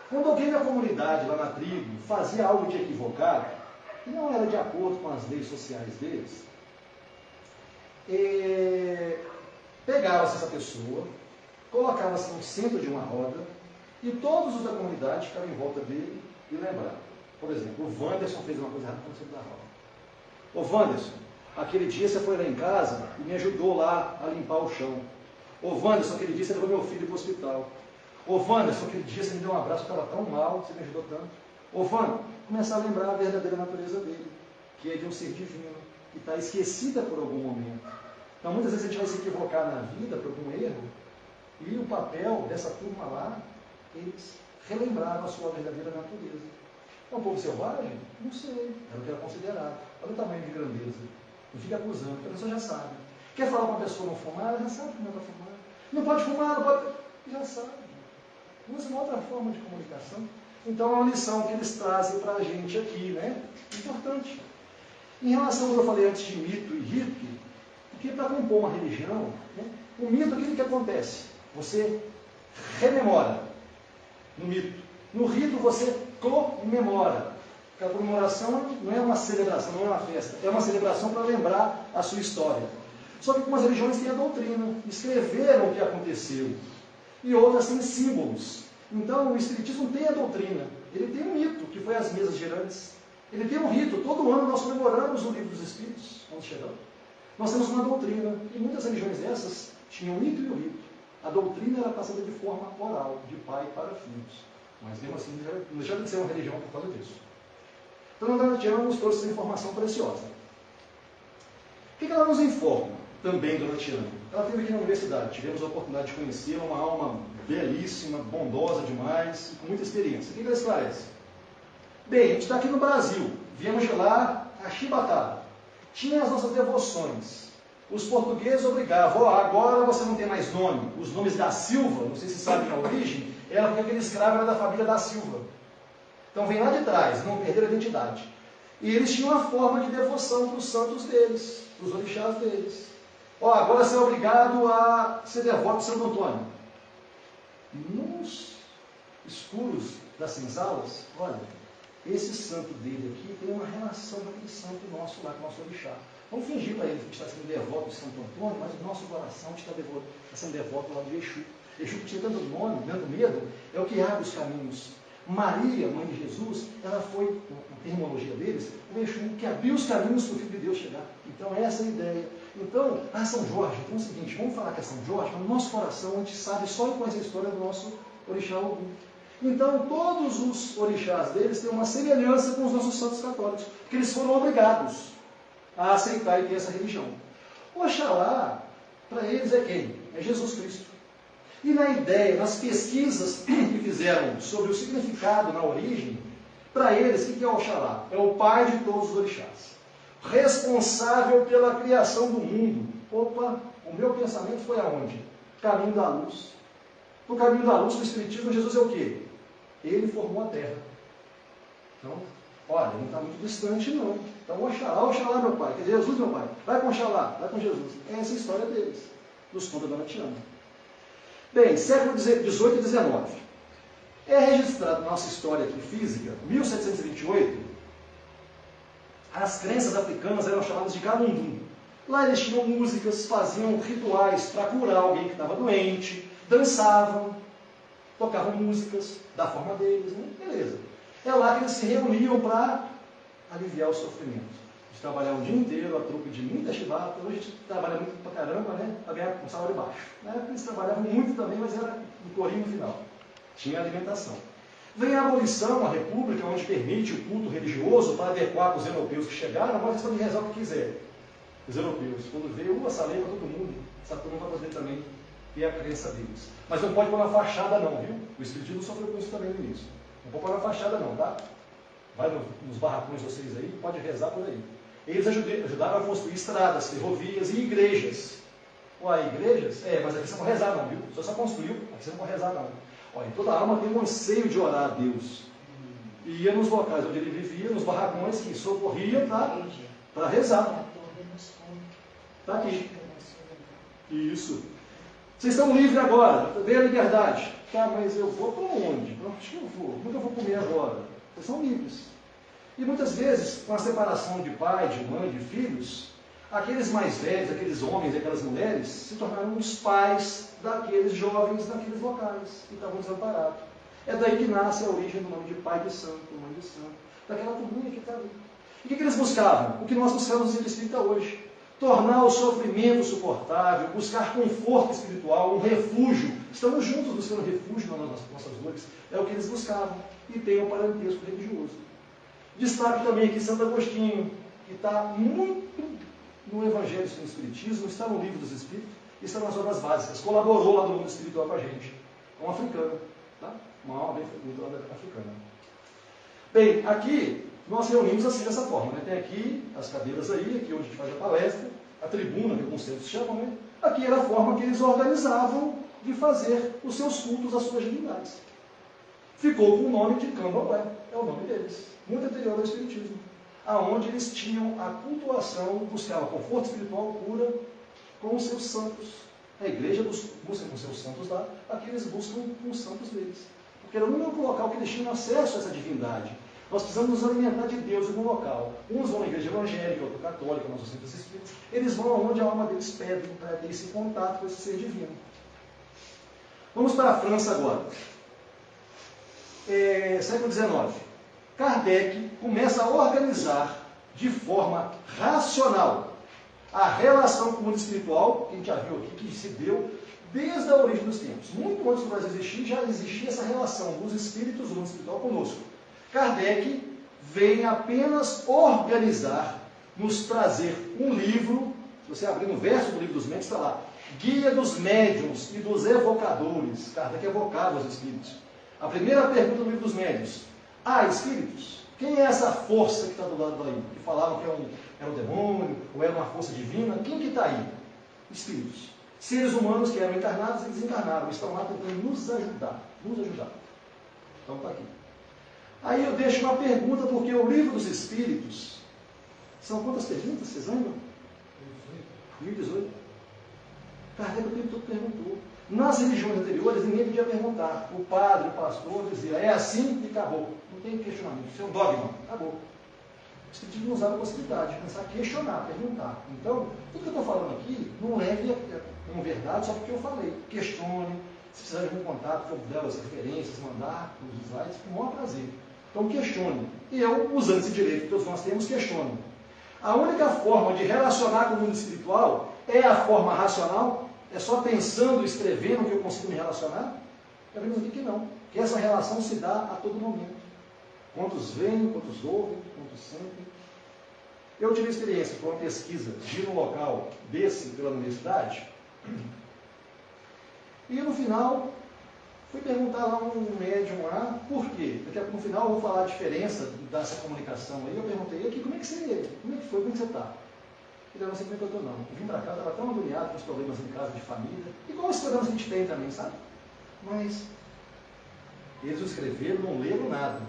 Quando alguém da comunidade, lá na tribo, fazia algo de equivocado, e não era de acordo com as leis sociais deles, pegava-se essa pessoa, colocava-se no centro de uma roda, e todos os da comunidade ficavam em volta dele e lembravam. Por exemplo, o Wanderson fez uma coisa errada no centro da roda. Ô Wanderson, aquele dia você foi lá em casa e me ajudou lá a limpar o chão. Ô Wanderson, aquele dia você levou meu filho para o hospital. Ô Wanderson, aquele dia você me deu um abraço, estava tão mal, você me ajudou tanto. Ô Wanderson, começar a lembrar a verdadeira natureza dele, que é de um ser divino, que está esquecida por algum momento. Então muitas vezes a gente vai se equivocar na vida por algum erro, e o papel dessa turma lá, eles relembraram a sua verdadeira natureza. É um povo selvagem? Não sei, era o que era considerado. Olha o tamanho de grandeza. Não fica acusando, porque a pessoa já sabe. Quer falar para a pessoa não fumar? Ela já sabe que não é para fumar. Não pode fumar, não pode... Já sabe. Usa uma outra forma de comunicação. Então é uma lição que eles trazem para a gente aqui, né? Importante. Em relação ao que eu falei antes de mito e rito, porque para compor uma religião, né, o mito, aquilo que acontece? Você rememora no mito. No rito você comemora. Porque a comemoração não é uma celebração, não é uma festa. É uma celebração para lembrar a sua história. Só que algumas religiões têm a doutrina, escreveram o que aconteceu. E outras têm símbolos. Então o Espiritismo tem a doutrina. Ele tem um mito, que foi as mesas girantes. Ele tem um rito. Todo ano nós comemoramos o livro dos Espíritos, quando chegamos. Nós temos uma doutrina, e muitas religiões dessas tinham o mito e o rito. A doutrina era passada de forma oral, de pai para filhos. Mas mesmo assim, não deixa de ser uma religião por causa disso. Então, a Dona Tiana nos trouxe essa informação preciosa. O que ela nos informa também, Dona Tiana? Ela esteve aqui na universidade, tivemos a oportunidade de conhecê-la, uma alma belíssima, bondosa demais, com muita experiência. O que ela esclarece? Bem, a gente está aqui no Brasil, viemos de lá a Chibatada. Tinha as nossas devoções. Os portugueses obrigavam, agora você não tem mais nome. Os nomes da Silva, não sei se sabem a origem, era porque aquele escravo era da família da Silva. Então vem lá de trás, não perderam a identidade. E eles tinham uma forma de devoção para os santos deles, para os orixás deles. Agora você é obrigado a ser devoto de Santo Antônio. Nos escuros das senzalas, olha, esse santo dele aqui tem uma relação com aquele santo nosso lá, com o nosso orixá. Vamos fingir para ele que está sendo devoto de Santo Antônio, mas o nosso coração está sendo devoto lá de Exu. Exu, que tinha tanto nome, tanto medo, é o que abre os caminhos. Maria, mãe de Jesus, ela foi, na terminologia deles, o Exu que abriu os caminhos para o Filho de Deus chegar. Então, essa é a ideia. Então, São Jorge, então é o seguinte, vamos falar que é São Jorge, mas no nosso coração a gente sabe só com essa história do nosso orixá Ogum. Então, todos os orixás deles têm uma semelhança com os nossos santos católicos, porque eles foram obrigados a aceitar e ter essa religião. Oxalá, para eles é quem? É Jesus Cristo. E na ideia, nas pesquisas que fizeram sobre o significado na origem, para eles, o que é Oxalá? É o pai de todos os orixás. Responsável pela criação do mundo. Opa, o meu pensamento foi aonde? Caminho da luz. No caminho da luz do Espiritismo, Jesus é o quê? Ele formou a terra. Então, olha, não está muito distante não. Então, Oxalá, meu pai. Quer dizer, Jesus, meu pai. Vai com Oxalá, vai com Jesus. Essa é a história deles. Nos conta a Dona Tiana. Bem, século XVIII e XIX. É registrado na nossa história aqui física, 1728, as crenças africanas eram chamadas de Galundum. Lá eles tinham músicas, faziam rituais para curar alguém que estava doente, dançavam, tocavam músicas da forma deles, né? Beleza. É lá que eles se reuniam para aliviar o sofrimento. Eles trabalhavam o dia inteiro, a troco de muita chibata. Hoje a gente trabalha muito pra caramba, né? Para ganhar um salário baixo. Na época eles trabalhavam muito também, mas era no corinho no final. Tinha alimentação. Vem a abolição, a república, onde permite o culto religioso para adequar para os europeus que chegaram, agora eles podem rezar o que quiser. Os europeus, quando veio essa lei para todo mundo, essa turma vai poder também ter a crença deles. Mas não pode pôr na fachada não, viu? O Espiritismo sofreu com isso também no início. Não pode pôr na fachada não, tá? Vai nos barracões de vocês aí, pode rezar por aí. Eles ajudaram a construir estradas, ferrovias e igrejas. Igrejas? Mas aqui você não pode rezar não, viu? Você só construiu, aqui você não pode rezar não. Toda alma tem um anseio de orar a Deus. E ia nos locais onde ele vivia, nos barracões que socorria para rezar. Está aqui. Isso. Vocês estão livres agora, veio a liberdade. Tá, mas eu vou para onde? Para onde eu vou? Como eu vou comer agora? Vocês são livres. E muitas vezes, com a separação de pai, de mãe, de filhos, aqueles mais velhos, aqueles homens e aquelas mulheres, se tornaram os pais daqueles jovens naqueles locais que estavam desamparados. É daí que nasce a origem do nome de pai de santo, mãe de santo, daquela turminha que está ali. E o que eles buscavam? O que nós buscamos no Centro Espírita hoje. Tornar o sofrimento suportável, buscar conforto espiritual, um refúgio. Estamos juntos buscando refúgio nas nossas dores. É o que eles buscavam. E tem um parentesco religioso. Destaque também aqui Santo Agostinho, que está muito no Evangelho do Espiritismo, está no Livro dos Espíritos, e está nas obras básicas. Colaborou lá do mundo espiritual com a gente. É um africano. Tá? Uma alma bem africana. Bem, aqui nós reunimos assim dessa forma, né? Tem aqui as cadeiras aí, aqui onde a gente faz a palestra, a tribuna, que alguns centros chamam, né? Aqui era a forma que eles organizavam de fazer os seus cultos às suas divindades. Ficou com o nome de Candomblé, é o nome deles, muito anterior ao Espiritismo, aonde eles tinham a cultuação, buscava conforto espiritual, cura com os seus santos. A igreja busca com os seus santos lá, aqui eles buscam com os santos deles. Porque era o único local que eles tinham acesso a essa divindade. Nós precisamos nos alimentar de Deus em um local. Uns vão na igreja evangélica, outro católica, nós centros espíritas. Eles vão aonde a alma deles pede para ter esse contato com esse ser divino. Vamos para a França agora. Século XIX. Kardec começa a organizar de forma racional a relação com o mundo espiritual, que a gente já viu aqui, que se deu desde a origem dos tempos. Muito antes do Brasil existir, já existia essa relação dos espíritos do mundo espiritual conosco. Kardec vem apenas organizar, nos trazer um livro. Se você abrir no verso do Livro dos Médiuns, está lá: Guia dos Médiuns e dos Evocadores. Kardec evocava os espíritos. A primeira pergunta do Livro dos Médiuns: espíritos? Quem é essa força que está do lado daí? Que falavam que era um demônio, ou era uma força divina. Quem que está aí? Espíritos. Seres humanos que eram encarnados e desencarnaram. Estão lá tentando nos ajudar. Nos ajudar. Então está aqui. Aí eu deixo uma pergunta, porque o Livro dos Espíritos... São quantas perguntas, vocês lembram? 1018. Kardec o tempo todo perguntou. Nas religiões anteriores, ninguém podia perguntar. O padre, o pastor, dizia: é assim e acabou. Não tem questionamento. Isso é um dogma. Acabou. O Espiritismo nos dá a possibilidade de pensar, questionar, perguntar. Então, tudo que eu estou falando aqui, não leve como verdade só porque eu falei. Questione. Se precisar de algum contato, for delas, referências, mandar os slides, com o maior prazer. Então, questione. E eu, usando esse direito que todos nós temos, questione. A única forma de relacionar com o mundo espiritual é a forma racional. É só pensando, escrevendo que eu consigo me relacionar? Já vimos aqui que não. Que essa relação se dá a todo momento. Quantos veem, quantos ouvem, quantos sentem. Eu tive experiência com uma pesquisa de ir num local desse pela universidade. E no final, fui perguntar lá um médium lá, por quê? Porque no final eu vou falar a diferença dessa comunicação aí. Eu perguntei: aqui, como é que foi? Como é que você está? Ele não sei como é que eu estou, não. Eu vim para cá, estava tão agoniado com os problemas em casa, de família, igual esses problemas que a gente tem também, sabe? Mas eles não escreveram, não leram nada.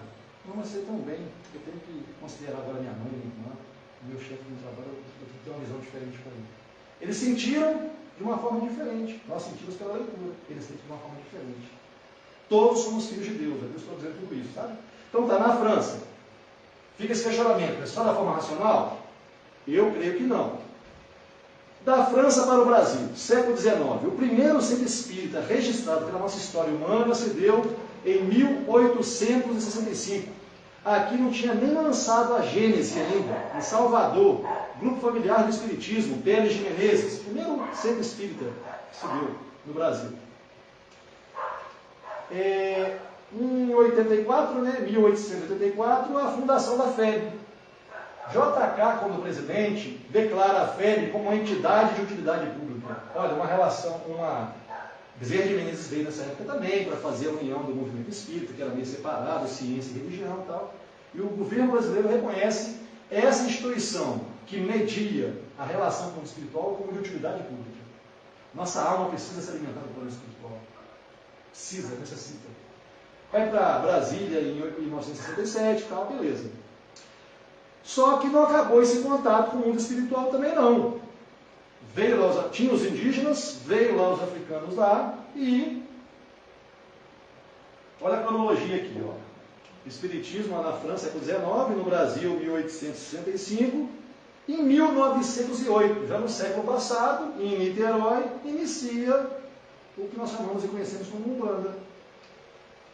Não, mas sei tão bem, eu tenho que considerar agora minha mãe, minha irmã, meu chefe no trabalho, eu tenho que ter uma visão diferente para ele. Eles sentiram de uma forma diferente. Nós sentimos pela leitura, eles sentiram de uma forma diferente. Todos somos filhos de Deus, eu estou dizendo tudo isso, sabe? Então está na França. Fica esse questionamento: é só da forma racional? Eu creio que não. Da França para o Brasil, século XIX, o primeiro centro espírita registrado pela nossa história humana se deu em 1865. Aqui não tinha nem lançado a Gênese ainda, em Salvador, Grupo Familiar do Espiritismo, Pérez de Menezes, primeiro centro espírita que se deu no Brasil. Em 1884, a fundação da FEB. JK, como presidente, declara a FEB como uma entidade de utilidade pública. Olha, uma relação, Bezerra de Menezes veio nessa época também para fazer a união do movimento espírita, que era meio separado, ciência e religião e tal. E o governo brasileiro reconhece essa instituição que media a relação com o espiritual como de utilidade pública. Nossa alma precisa ser alimentada pelo espiritual. Precisa, necessita. Vai para Brasília em 1967 e tal, beleza. Só que não acabou esse contato com o mundo espiritual também não. Veio lá tinha os indígenas, veio lá os africanos lá e... Olha a cronologia aqui, ó. Espiritismo lá na França, século XIX, no Brasil, 1865, em 1908, já no século passado, em Niterói, inicia o que nós chamamos e conhecemos como Umbanda.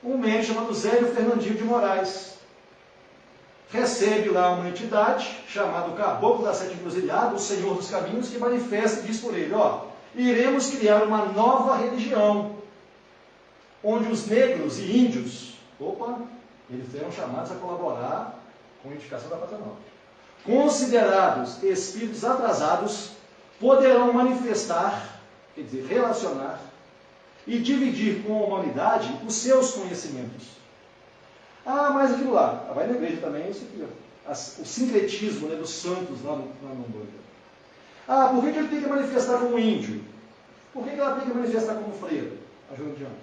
Um médium chamado Zélio Fernandinho de Moraes recebe lá uma entidade chamada Caboclo da Sete Encruzilhadas, o Senhor dos Caminhos, que manifesta e diz por ele: iremos criar uma nova religião, onde os negros e índios, eles eram chamados a colaborar com a edificação da Pátria Nova. Considerados espíritos atrasados, poderão manifestar, quer dizer, relacionar e dividir com a humanidade os seus conhecimentos. Mas aquilo lá, vai na igreja também, isso aqui, o sincretismo dos santos lá no Umbanda. Por que ele tem que manifestar como índio? Por que ela tem que manifestar como freira? A Joana de Ângeles.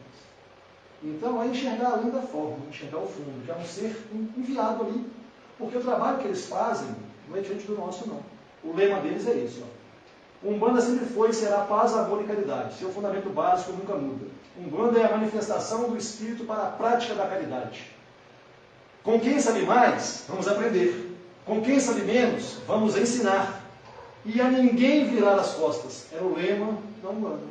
Então, é enxergar além da forma, enxergar o fundo, que é um ser enviado ali. Porque o trabalho que eles fazem não é diferente do nosso, não. O lema deles é esse. Umbanda sempre foi e será paz, amor e caridade. Seu fundamento básico nunca muda. Umbanda é a manifestação do Espírito para a prática da caridade. Com quem sabe mais, vamos aprender. Com quem sabe menos, vamos ensinar. E a ninguém virar as costas. Era o lema da Umbanda.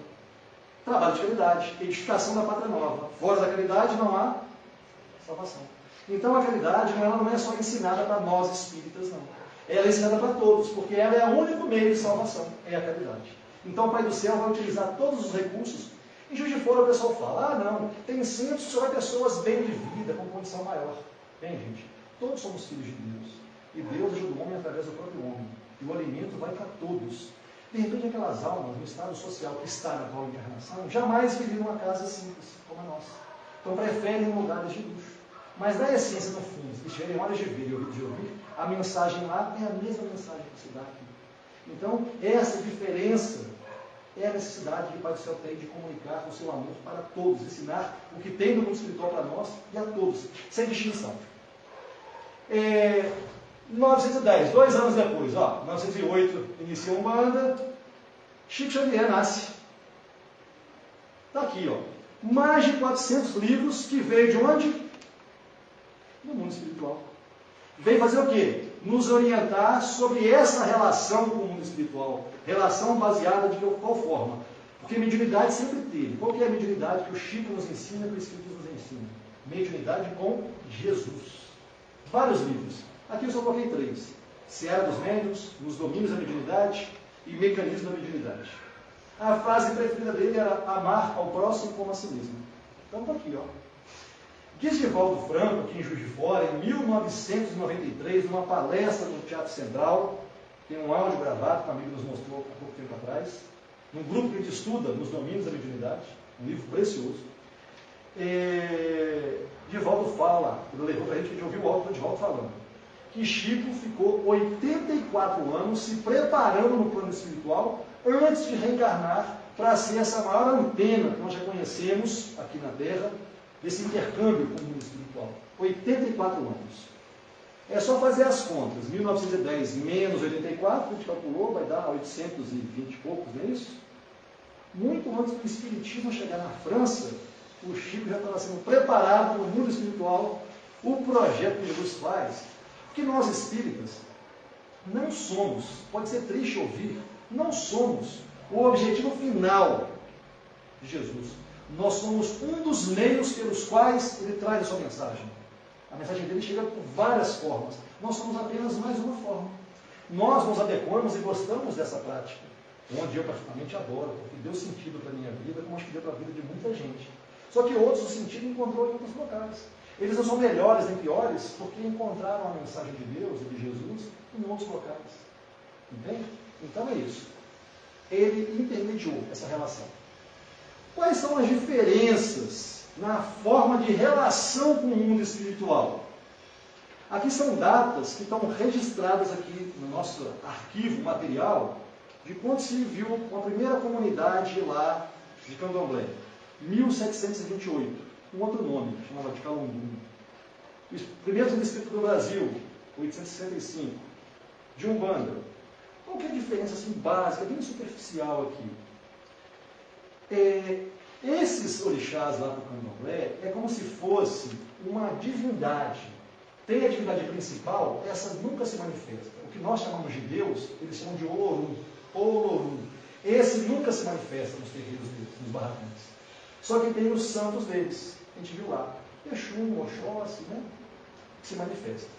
Trabalho de caridade, edificação da Pátria Nova. Fora da caridade não há salvação. Então a caridade ela não é só ensinada para nós espíritas, não. Ela é ensinada para todos, porque ela é o único meio de salvação, é a caridade. Então o Pai do Céu vai utilizar todos os recursos. Em Juiz de Fora o pessoal fala, não, tem centros que só vai pessoas bem de vida, com condição maior. Bem, gente, todos somos filhos de Deus. E Deus ajuda o homem através do próprio homem. E o alimento vai para todos. De repente, aquelas almas no estado social que está na atual encarnação, jamais vivem numa casa simples, como a nossa. Então, preferem lugares de luxo. Mas, na essência, no fundo, se tiverem horas de ver e ouvido de ouvir, a mensagem lá é a mesma mensagem que se dá aqui. Então, essa diferença é a necessidade que o Pai do Céu tem de comunicar o seu amor para todos, ensinar o que tem do mundo espiritual para nós e a todos, sem distinção. 1910, 2 anos depois, 1908, inicia a Umbanda, Chico Xavier nasce. Está aqui, mais de 400 livros que veio de onde? Do mundo espiritual. Veio fazer o quê? Nos orientar sobre essa relação com o mundo espiritual. Relação baseada de qual forma? Porque mediunidade sempre teve. Qual que é a mediunidade que o Chico nos ensina, que o Espírito nos ensina? Mediunidade com Jesus. Vários livros. Aqui eu só coloquei 3. Seara dos Médiuns, Nos Domínios da Mediunidade e Mecanismo da Mediunidade. A frase preferida dele era amar ao próximo como a si mesmo. Então está aqui, Divaldo Franco, aqui em Juiz de Fora, em 1993, numa palestra no Teatro Central, tem um áudio gravado que um amigo nos mostrou há pouco tempo atrás, num grupo que a gente estuda Nos Domínios da Mediunidade, um livro precioso. Divaldo fala, ele levou para a gente ouviu o áudio do Divaldo falando, que Chico ficou 84 anos se preparando no plano espiritual antes de reencarnar para ser essa maior antena que nós já conhecemos aqui na Terra, desse intercâmbio com o mundo espiritual. 84 anos. É só fazer as contas. 1910 menos 84, a gente calculou, vai dar 820 e poucos, não é isso? Muito antes do Espiritismo chegar na França, o Chico já estava sendo preparado no mundo espiritual. O projeto que Jesus faz, porque nós espíritas não somos, pode ser triste ouvir, não somos o objetivo final de Jesus. Nós somos um dos meios pelos quais ele traz a sua mensagem. A mensagem dele chega por várias formas. Nós somos apenas mais uma forma. Nós nos adequamos e gostamos dessa prática, onde eu particularmente adoro, porque deu sentido para a minha vida, como acho que deu para a vida de muita gente. Só que outros o sentido encontrou em outros locais. Eles não são melhores nem piores porque encontraram a mensagem de Deus e de Jesus em outros locais. Entende? Então é isso. Ele intermediou essa relação. Quais são as diferenças na forma de relação com o mundo espiritual? Aqui são datas que estão registradas aqui no nosso arquivo material de quando se viu com a primeira comunidade lá de Candomblé. 1728, um outro nome, chamava de Calundum. Os primeiros espíritos do Brasil, 865, de Umbanda. Qual que é a diferença assim, básica, bem superficial aqui? Esses orixás lá do Candomblé é como se fosse uma divindade. Tem a divindade principal, essa nunca se manifesta. O que nós chamamos de Deus, eles chamam de Olorum, Olorum. Esse nunca se manifesta nos terreiros deles, nos barracões. Só que tem os santos deles. A gente viu lá. Exum, Oxóssi, né? Que se manifesta.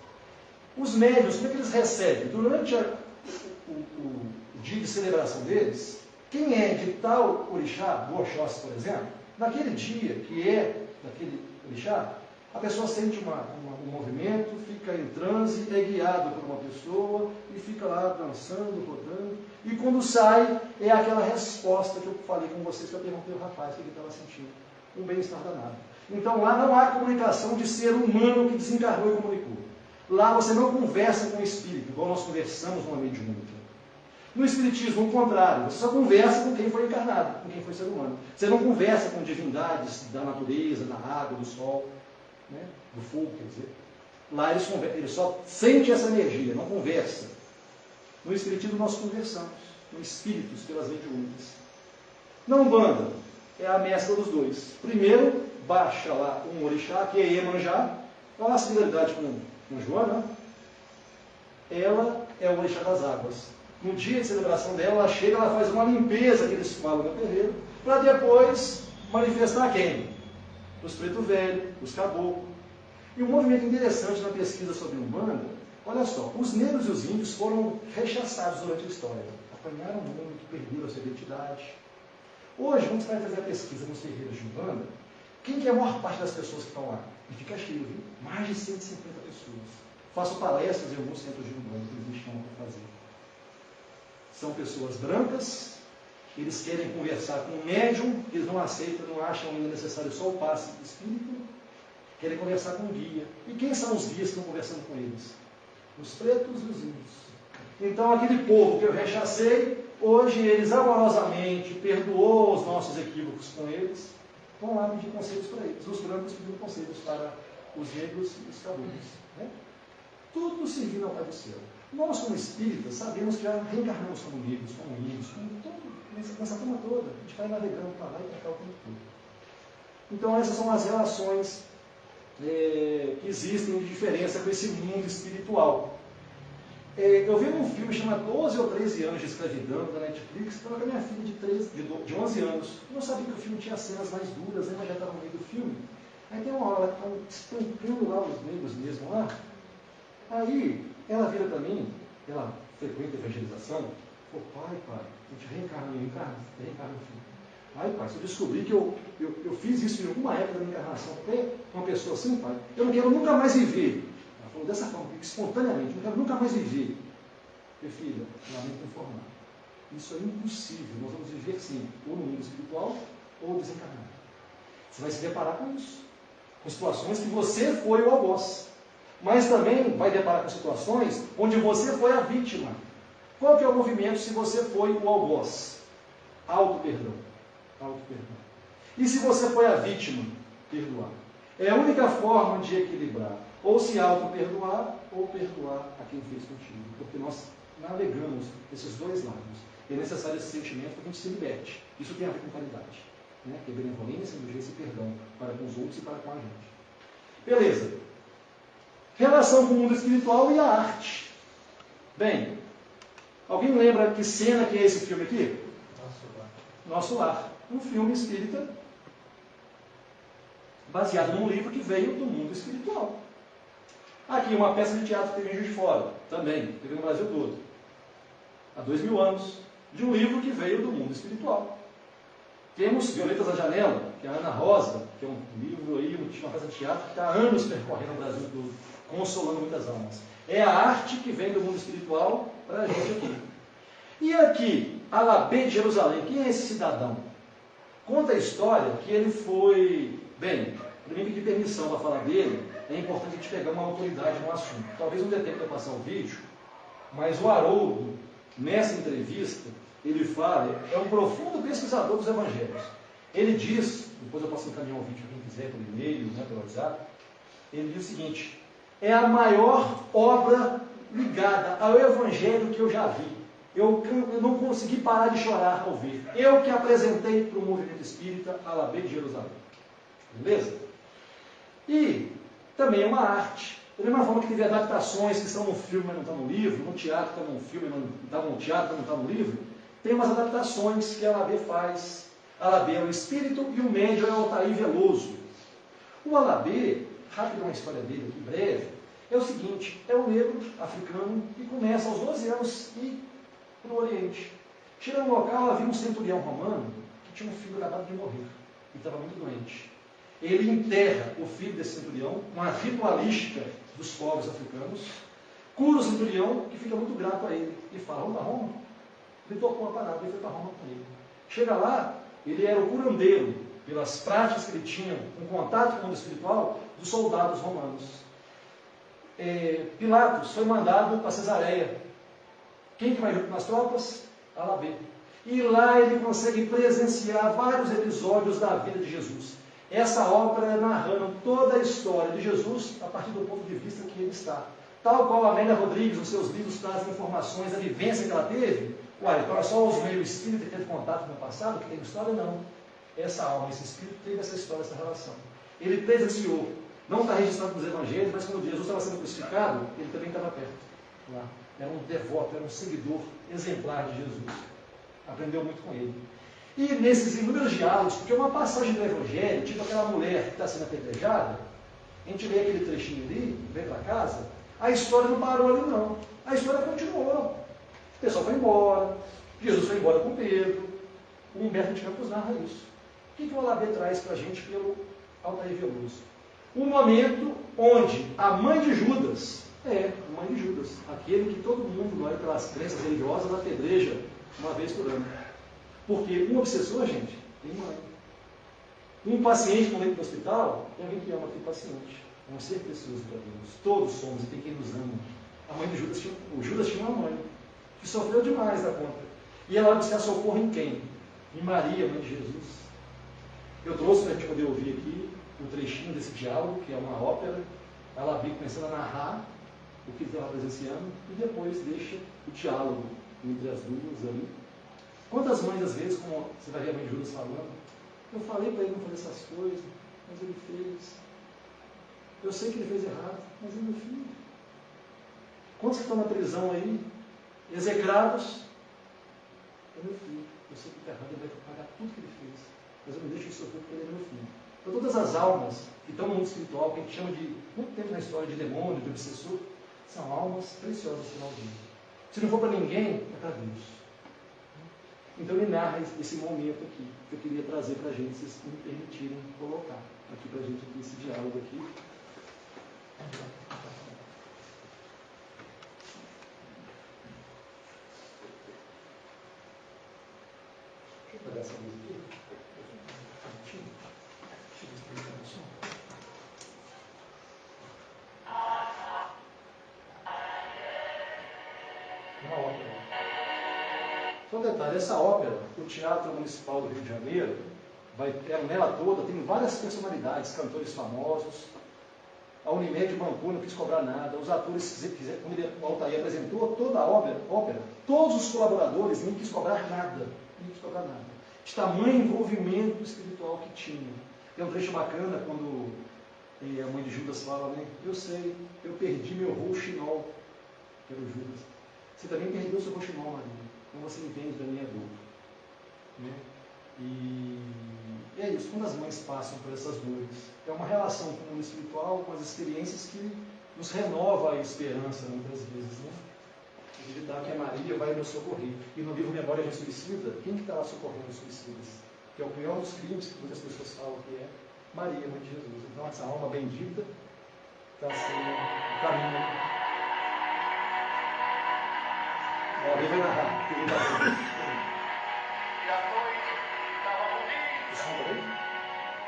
Os médiuns, como é que eles recebem? Durante o dia de celebração deles, quem é de tal orixá, do Oxóssi, por exemplo, naquele dia que é daquele orixá, a pessoa sente um movimento, fica em transe, é guiado por uma pessoa e fica lá dançando, rodando. E quando sai, é aquela resposta que eu falei com vocês, que eu perguntei ao rapaz o que ele estava sentindo. Um bem-estar danado. Então lá não há comunicação de ser humano que desencarnou e comunicou. Lá você não conversa com o espírito, igual nós conversamos numa mediúnica. No espiritismo, o contrário, você só conversa com quem foi encarnado, com quem foi ser humano. Você não conversa com divindades da natureza, da água, do sol, né? Do fogo, quer dizer. Lá eles só sentem essa energia, não conversa. No espiritismo nós conversamos, com espíritos pelas mediúnicas. Na Umbanda, é a mescla dos dois. Primeiro, baixa lá um orixá, que é Iemanjá, olha a similaridade com Joana. Ela é o orixá das águas. No dia de celebração dela, ela chega, ela faz uma limpeza, que eles falam no terreiro, para depois manifestar quem? Os preto velho, os caboclos. E um movimento interessante na pesquisa sobre Umbanda, olha só, os negros e os índios foram rechaçados durante a história. Apanharam muito, perderam a sua identidade. Hoje, quando você vai fazer a pesquisa nos terreiros de Umbanda, quem que é a maior parte das pessoas que estão lá? E fica cheio, viu? Mais de 150 pessoas. Faço palestras em alguns centros de Umbanda que eles me chamam para fazer. São pessoas brancas, eles querem conversar com o médium, eles não aceitam, não acham ainda necessário só o passe espírita, querem conversar com o guia. E quem são os guias que estão conversando com eles? Os pretos e os índios. Então, aquele povo que eu rechacei, hoje eles amorosamente perdoou os nossos equívocos com eles, vão lá pedir conselhos para eles. Os brancos pedindo conselhos para os negros e os caboclos. Né? Tudo servindo ao Pai do Céu. Nós, como espíritas, sabemos que já reencarnamos como negros, como índios, nessa turma toda. A gente vai navegando para lá e para cá o tempo todo. Então, essas são as relações que existem de diferença com esse mundo espiritual. Eu vi um filme chamado 12 ou 13 anos de escravidão, da Netflix, estava com a minha filha de 11 anos. Eu não sabia que o filme tinha cenas mais duras, né, mas já estava no meio do filme. Aí tem uma hora que estão espancando lá os negros mesmo lá. Aí ela vira para mim, ela frequenta a evangelização, falou, pai, a gente reencarna no filho. Ai, pai, se eu descobrir que eu fiz isso em alguma época da minha encarnação, até uma pessoa assim, pai, eu não quero nunca mais viver. Ela falou dessa forma, espontaneamente, eu não quero nunca mais viver. Meu filho, lamento informar. Isso é impossível. Nós vamos viver sim, ou no mundo espiritual, ou desencarnado. Você vai se deparar com isso. Com situações que você foi o algoz. Mas também vai deparar com situações onde você foi a vítima. Qual que é o movimento se você foi o algoz? Auto-perdão. Auto-perdão. E se você foi a vítima? Perdoar. É a única forma de equilibrar. Ou se auto-perdoar, ou perdoar a quem fez contigo. Porque nós navegamos esses dois lados. É necessário esse sentimento para que a gente se liberte. Isso tem a ver com caridade. Né? Que é benevolência, indulgência e perdão para com os outros e para com a gente. Beleza. Relação com o mundo espiritual e a arte. Bem, alguém lembra que cena que é esse filme aqui? Nosso Lar. Um filme espírita baseado num livro que veio do mundo espiritual. Aqui uma peça de teatro que teve em Juiz de Fora, também, teve no Brasil todo. Há 2000 anos, de um livro que veio do mundo espiritual. Temos Violetas da Janela, que é a Ana Rosa, que é um livro aí, uma peça de teatro que está há anos percorrendo o Brasil todo, consolando muitas almas. É a arte que vem do mundo espiritual para a gente aqui. E aqui, Alabê de Jerusalém, quem é esse cidadão? Conta a história que ele foi... Bem, para mim pedir permissão para falar dele, é importante a gente pegar uma autoridade no assunto. Talvez não dê tempo de eu passar o vídeo, mas o Haroldo, nessa entrevista, ele fala, é um profundo pesquisador dos evangelhos. Ele diz, depois eu posso encaminhar um vídeo para quem quiser, por e-mail, né, pelo WhatsApp, ele diz o seguinte, é a maior obra ligada ao evangelho que eu já vi. Eu não consegui parar de chorar ao ver. Eu que apresentei para o movimento espírita Alabê de Jerusalém. Beleza? E também é uma arte. Da mesma forma que teve adaptações que estão no filme, mas não estão no livro, no teatro que está no filme, mas não está no teatro, mas não está no livro, tem umas adaptações que a Alabê faz. Alabê é o espírito e o médium é o Altair Veloso. O Alabê, rápido uma história dele aqui, breve, é o seguinte, é um negro africano que começa aos 12 anos e ir para o Oriente. Chega no local, havia um centurião romano que tinha um filho acabado de morrer e estava muito doente. Ele enterra o filho desse centurião com a ritualística dos povos africanos, cura o centurião, que fica muito grato a ele, e fala, vamos para Roma? Ele tocou a parada, ele foi para Roma com ele. Chega lá, ele era o curandeiro, pelas práticas que ele tinha, com contato com o mundo espiritual, dos soldados romanos. Pilatos foi mandado para Cesareia. Quem que vai junto nas tropas? Alabê. E lá ele consegue presenciar vários episódios da vida de Jesus. Essa obra é narrando toda a história de Jesus a partir do ponto de vista que ele está. Tal qual a Amélia Rodrigues, nos seus livros, traz informações da vivência que ela teve. Uai, então é só os meios espíritos que teve contato no passado, que tem história? Não. Essa alma, esse espírito, teve essa história, essa relação. Ele presenciou. Não está registrado nos evangelhos, mas quando Jesus estava sendo crucificado, ele também estava perto. Lá. Era um devoto, era um seguidor exemplar de Jesus. Aprendeu muito com ele. E nesses inúmeros diálogos, porque uma passagem do Evangelho, tipo aquela mulher que está sendo apedrejada, A gente lê aquele trechinho ali, vem para casa, a história não parou ali não. A história continuou. O pessoal foi embora, Jesus foi embora com Pedro, o Humberto de Campos narra isso. O que o Olabê traz para a gente pelo Altair Veloso? Um momento onde a mãe de Judas, a mãe de Judas, aquele que todo mundo, lá pelas crenças religiosas, apedreja uma vez por ano. Porque um obsessor, gente, tem mãe. Um paciente com leito no hospital, tem alguém que ama aquele paciente. Vão ser pessoas para Deus. Todos somos e tem quem nos ama. A mãe de Judas o Judas tinha uma mãe que sofreu demais da conta. E ela vai buscar socorro em quem? Em Maria, mãe de Jesus. Eu trouxe para a gente poder ouvir aqui um trechinho desse diálogo, que é uma ópera. Ela abriu começando a narrar o que ela presenciando e depois deixa o diálogo entre as duas ali. Quantas mães, às vezes, como você vai ver a mãe de Judas falando, eu falei para ele não fazer essas coisas, mas ele fez. Eu sei que ele fez errado, mas é meu filho. Quantos que estão na prisão aí, execrados? É meu filho. Eu sei que está errado, ele vai pagar tudo que ele fez. Mas eu não deixo ele sofrer porque ele é meu filho. Então todas as almas que estão no mundo espiritual, que a gente chama de, muito tempo na história de demônio, de obsessor, são almas preciosas para alguém. Se não for para ninguém, é para Deus. Então ele narra esse momento aqui, que eu queria trazer para a gente, se vocês me permitirem colocar aqui para a gente aqui, esse diálogo aqui. Deixa eu apagar essa luz aqui. Uma ópera. Só um detalhe, essa ópera, o Teatro Municipal do Rio de Janeiro, nela toda, tem várias personalidades, cantores famosos. A Unimed bancou, não quis cobrar nada. Os atores, quando o Altair apresentou toda a ópera, todos os colaboradores nem quis cobrar nada. Nem quis cobrar nada. De tamanho envolvimento espiritual que tinha. Tem um trecho bacana quando a mãe de Judas fala, né? Eu sei, eu perdi meu rouxinol, que era o Judas. Você também perdeu seu rouxinol, Maria. Então você entende da minha dor. Né? E é isso, quando as mães passam por essas dores, é uma relação com o mundo espiritual, com as experiências que nos renova a esperança muitas vezes, né? Acreditar que a Maria vai nos socorrer. E no livro Memória de um Suicida, quem que está lá socorrendo os suicidas? Que é o pior dos crimes que muitas pessoas falam que é Maria, mãe de Jesus. Então essa alma bendita está sendo o caminho. Alguém vai narrar. E a noite estava bonita, o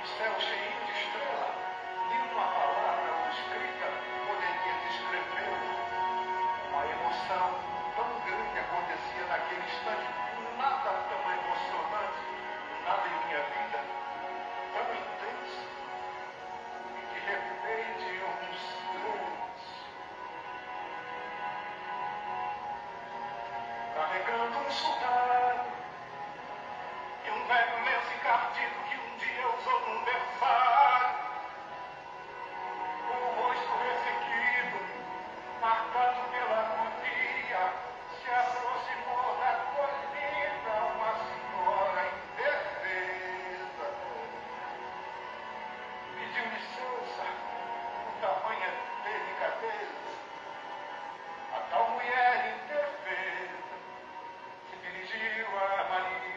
céu cheio de estrelas, nenhuma palavra ou escrita poderia descrever. Uma emoção tão grande acontecia naquele instante, nada tão emocionante, nada em minha vida, tão intenso, e de repente um silêncio, carregando um soldado. E um velho lenço encardido que um dia usou num berçário. Com o rosto ressequido, marcado pela agonia, se aproximou da colina uma senhora indefesa. Pediu licença, com tamanha delicadeza. A tal mulher indefesa se dirigiu a Maria.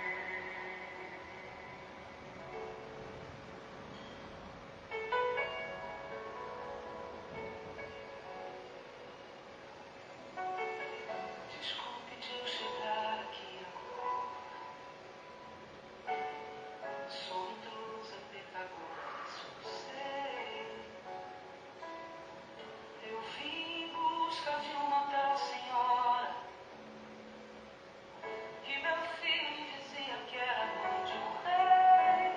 Desculpe de eu chegar aqui agora. Sou intrusa, pecadora, só sei. Eu vim em busca de uma tal senhora que meu filho me dizia que era mãe de um rei.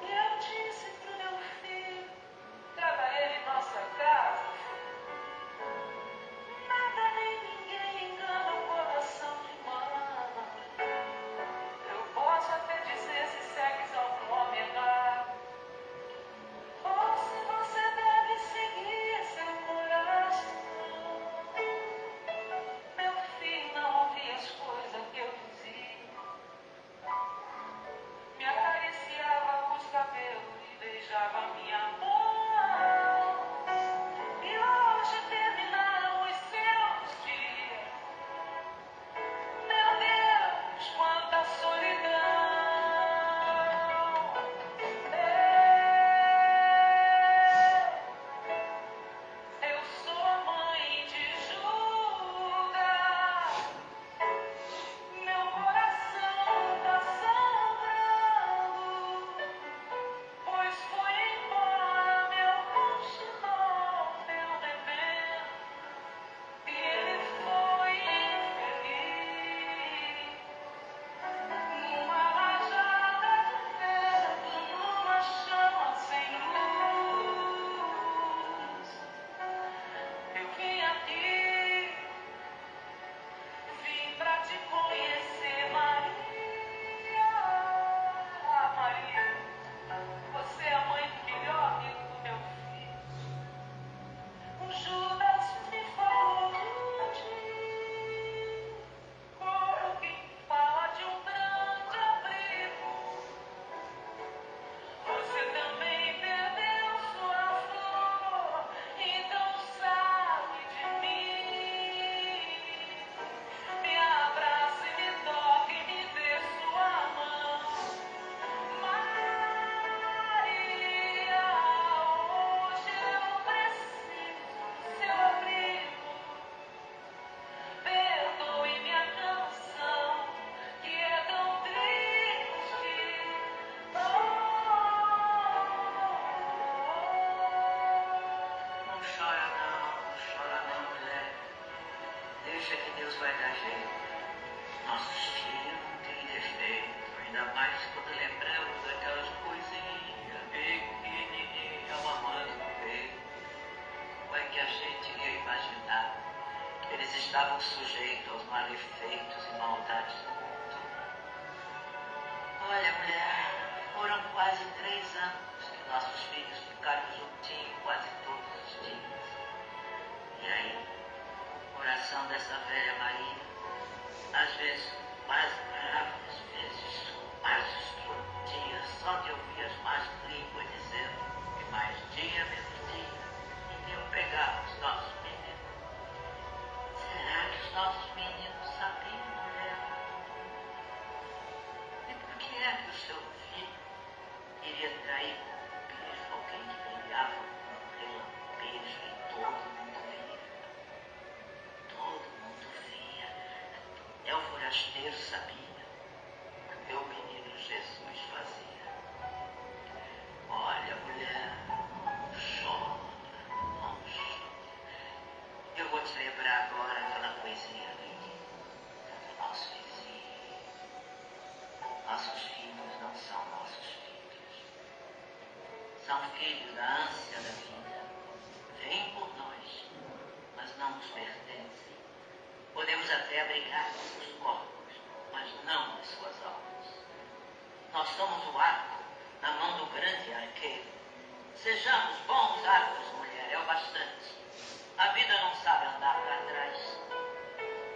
Eu disse pro meu filho, trata ele em nossa casa. Nada nem ninguém engana o coração de mama. Eu posso até dizer se segues algum homem errado, ou se você deve seguir seu coração. deixa que Deus vai dar jeito. Nossos filhos não têm defeito, ainda mais quando lembramos daquelas coisinhas pequenininhas mamando no peito. Como é que a gente ia imaginar que eles estavam sujeitos aos malefeitos e maldades do mundo? Olha, mulher, foram quase 3 anos que nossos filhos ficaram juntinhos quase todos os dias. E aí, o coração dessa velha Maria, às vezes quase bravo, às vezes quase explodia, só de ouvir as más línguas dizendo que mais dia menos dia iriam pegar os nossos meninos. Será que os nossos meninos sabiam, mulher? E por que é que o seu filho iria trair com um beijo alguém que brilhava com um relampejo e todo mundo via? Todo mundo via. Até o forasteiro sabia o que o meu menino Jesus fazia. Olha, mulher, não chora, não chora. Eu vou te lembrar agora aquela coisinha linda do nosso vizinho. Nossos filhos não são nossos filhos. São filhos da ânsia da vida. Vêm por nós, mas não nos pertencem. Podemos até abrigar seus corpos, mas não as suas almas. Nós somos o arco na mão do grande arqueiro. Sejamos bons arcos, mulher, é o bastante. A vida não sabe andar para trás.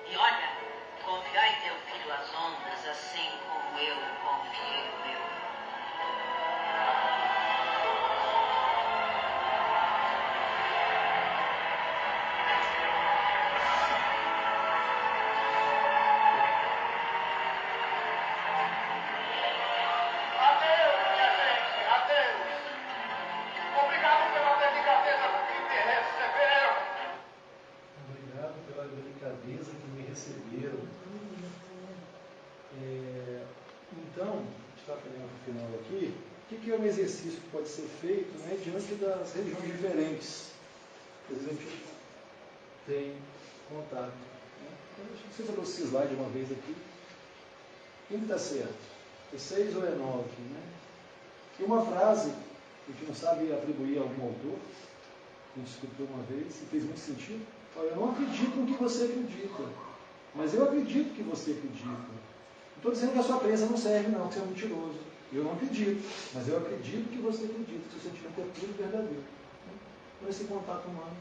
E olha, confiai teu filho às ondas, assim como eu confiei o meu. Adeus, minha gente, adeus. Obrigado pela delicadeza que me receberam. Obrigado pela delicadeza que me receberam. Então, a gente está caminhando para o final aqui. O que é um exercício que pode ser feito, né, diante das religiões diferentes? Às vezes a gente tem contato. Né? Então, acho que você falou esse slide uma vez aqui. Quem está certo? É 6 ou é 9? Né? E uma frase, que a gente não sabe atribuir a algum autor, a gente escutou uma vez e fez muito sentido. Olha, eu não acredito no que você acredita, mas eu acredito que você acredita. Não estou dizendo que a sua crença não serve, não, que você é mentiroso. Eu não acredito, mas eu acredito que você acredita, que o seu sentimento é puro e verdadeiro. Então, esse contato humano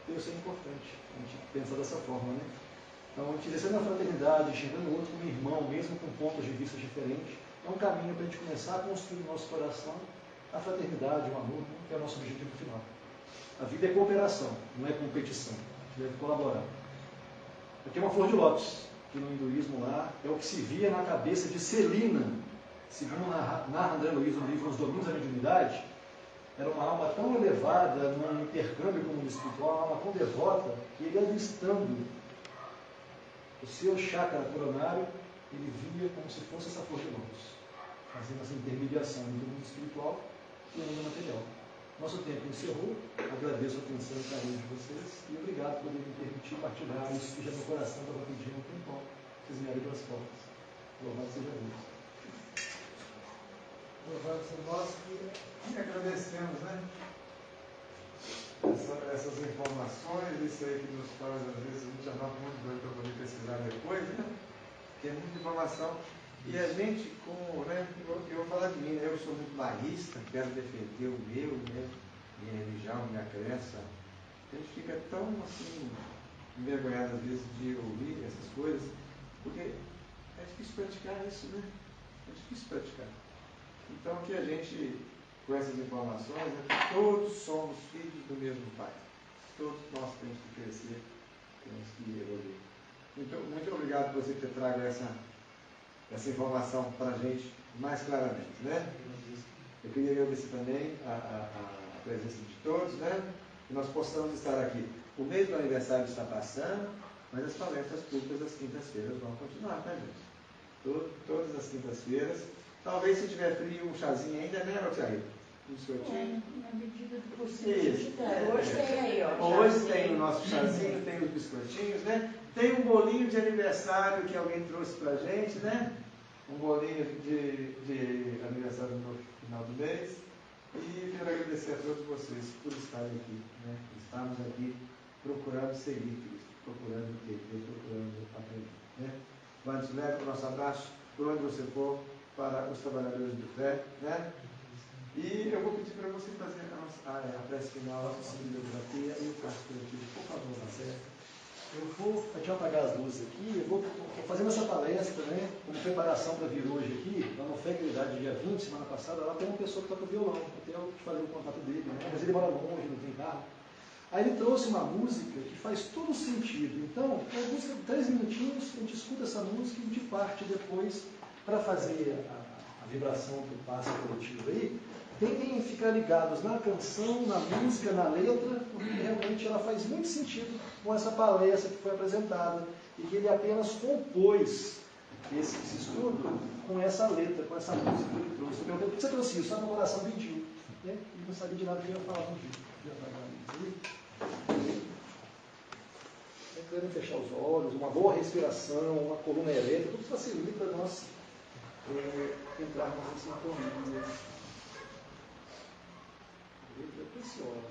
deve ser importante. A gente pensa dessa forma, né? Então, a gente exercendo a fraternidade, enxergando o outro como irmão, mesmo com pontos de vista diferentes, é um caminho para a gente começar a construir no nosso coração a fraternidade, o amor, né, que é o nosso objetivo final. A vida é cooperação, não é competição. A gente deve colaborar. Aqui é uma flor de lótus, que no hinduísmo lá é o que se via na cabeça de Celina, segundo narra André Luiz no livro Os Domínios da Mediunidade. Era uma alma tão elevada, num intercâmbio com o mundo espiritual, uma alma tão devota, que ele avistando o seu chakra coronário, ele via como se fosse essa flor de lótus, fazendo essa intermediação entre o mundo espiritual e o mundo material. Nosso tempo encerrou, agradeço a atenção e carinho de vocês e obrigado por me permitir partilhar isso que já no coração estava pedindo um tempão. Vocês me abriram as portas. Louvado seja Deus. Louvado seja nós que agradecemos, né? Essas informações, isso aí que nos faz, às vezes, a gente anota muito doido para poder pesquisar depois, né? Porque é muita informação. E a gente, como, né? Eu vou falar de mim, né? Eu sou muito bairrista, quero defender o meu, né? Minha religião, minha crença. A gente fica tão, assim, envergonhado, às vezes, de ouvir essas coisas, porque é difícil praticar isso, né? É difícil praticar. Então, que a gente, com essas informações, é que todos somos filhos do mesmo Pai. Todos nós temos que crescer, temos que evoluir. Muito obrigado por você ter trago essa informação para a gente mais claramente, né? Eu queria agradecer também a presença de todos, né? Que nós possamos estar aqui. O mês do aniversário está passando, mas as palestras públicas das quintas-feiras vão continuar, tá, gente? Todas as quintas-feiras. Talvez se tiver frio, um chazinho ainda, né, Rosario? Um biscoitinho. Na medida do possível. Isso. Hoje tem aí, ó. hoje tem o nosso chazinho, tem os biscoitinhos, né? Tem um bolinho de aniversário que alguém trouxe pra gente, né? Um bolinho de aniversário no final do mês. E quero agradecer a todos vocês por estarem aqui, né? Estamos aqui procurando seguir Cristo, procurando entender, procurando aprender, né? Mas leve o nosso abraço por onde você for para os trabalhadores de fé, né? E eu vou pedir para você fazer a prece final, a nossa bibliografia e o traço coletivo, por favor, Marcelo. A gente vai apagar as luzes aqui, eu vou fazendo essa palestra, né, como preparação para vir hoje aqui, lá no Fé e Realidade, dia 20, semana passada, lá tem uma pessoa que toca violão, até eu te falei o contato dele, né, mas ele mora longe, não tem carro. Aí ele trouxe uma música que faz todo sentido. Então, uma música de 3 minutinhos, a gente escuta essa música e a gente parte depois para fazer a vibração do passe coletivo aí. Tentem ficar ligados na canção, na música, na letra, porque realmente ela faz muito sentido com essa palestra que foi apresentada e que ele apenas compôs esse estudo com essa letra, com essa música que ele trouxe. Eu perguntei, por que você trouxe isso? Só meu coração pediu. Né? E não sabia de nada que eu ia falar contigo. Querendo fechar os olhos, uma boa respiração, uma coluna ereta, tudo facilita nós entrarmos em sintonia. É preciosa.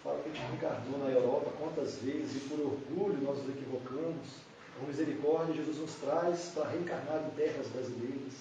Fala que a gente reencarnou na Europa quantas vezes e por orgulho nós nos equivocamos. Com misericórdia, Jesus nos traz para reencarnar em terras brasileiras.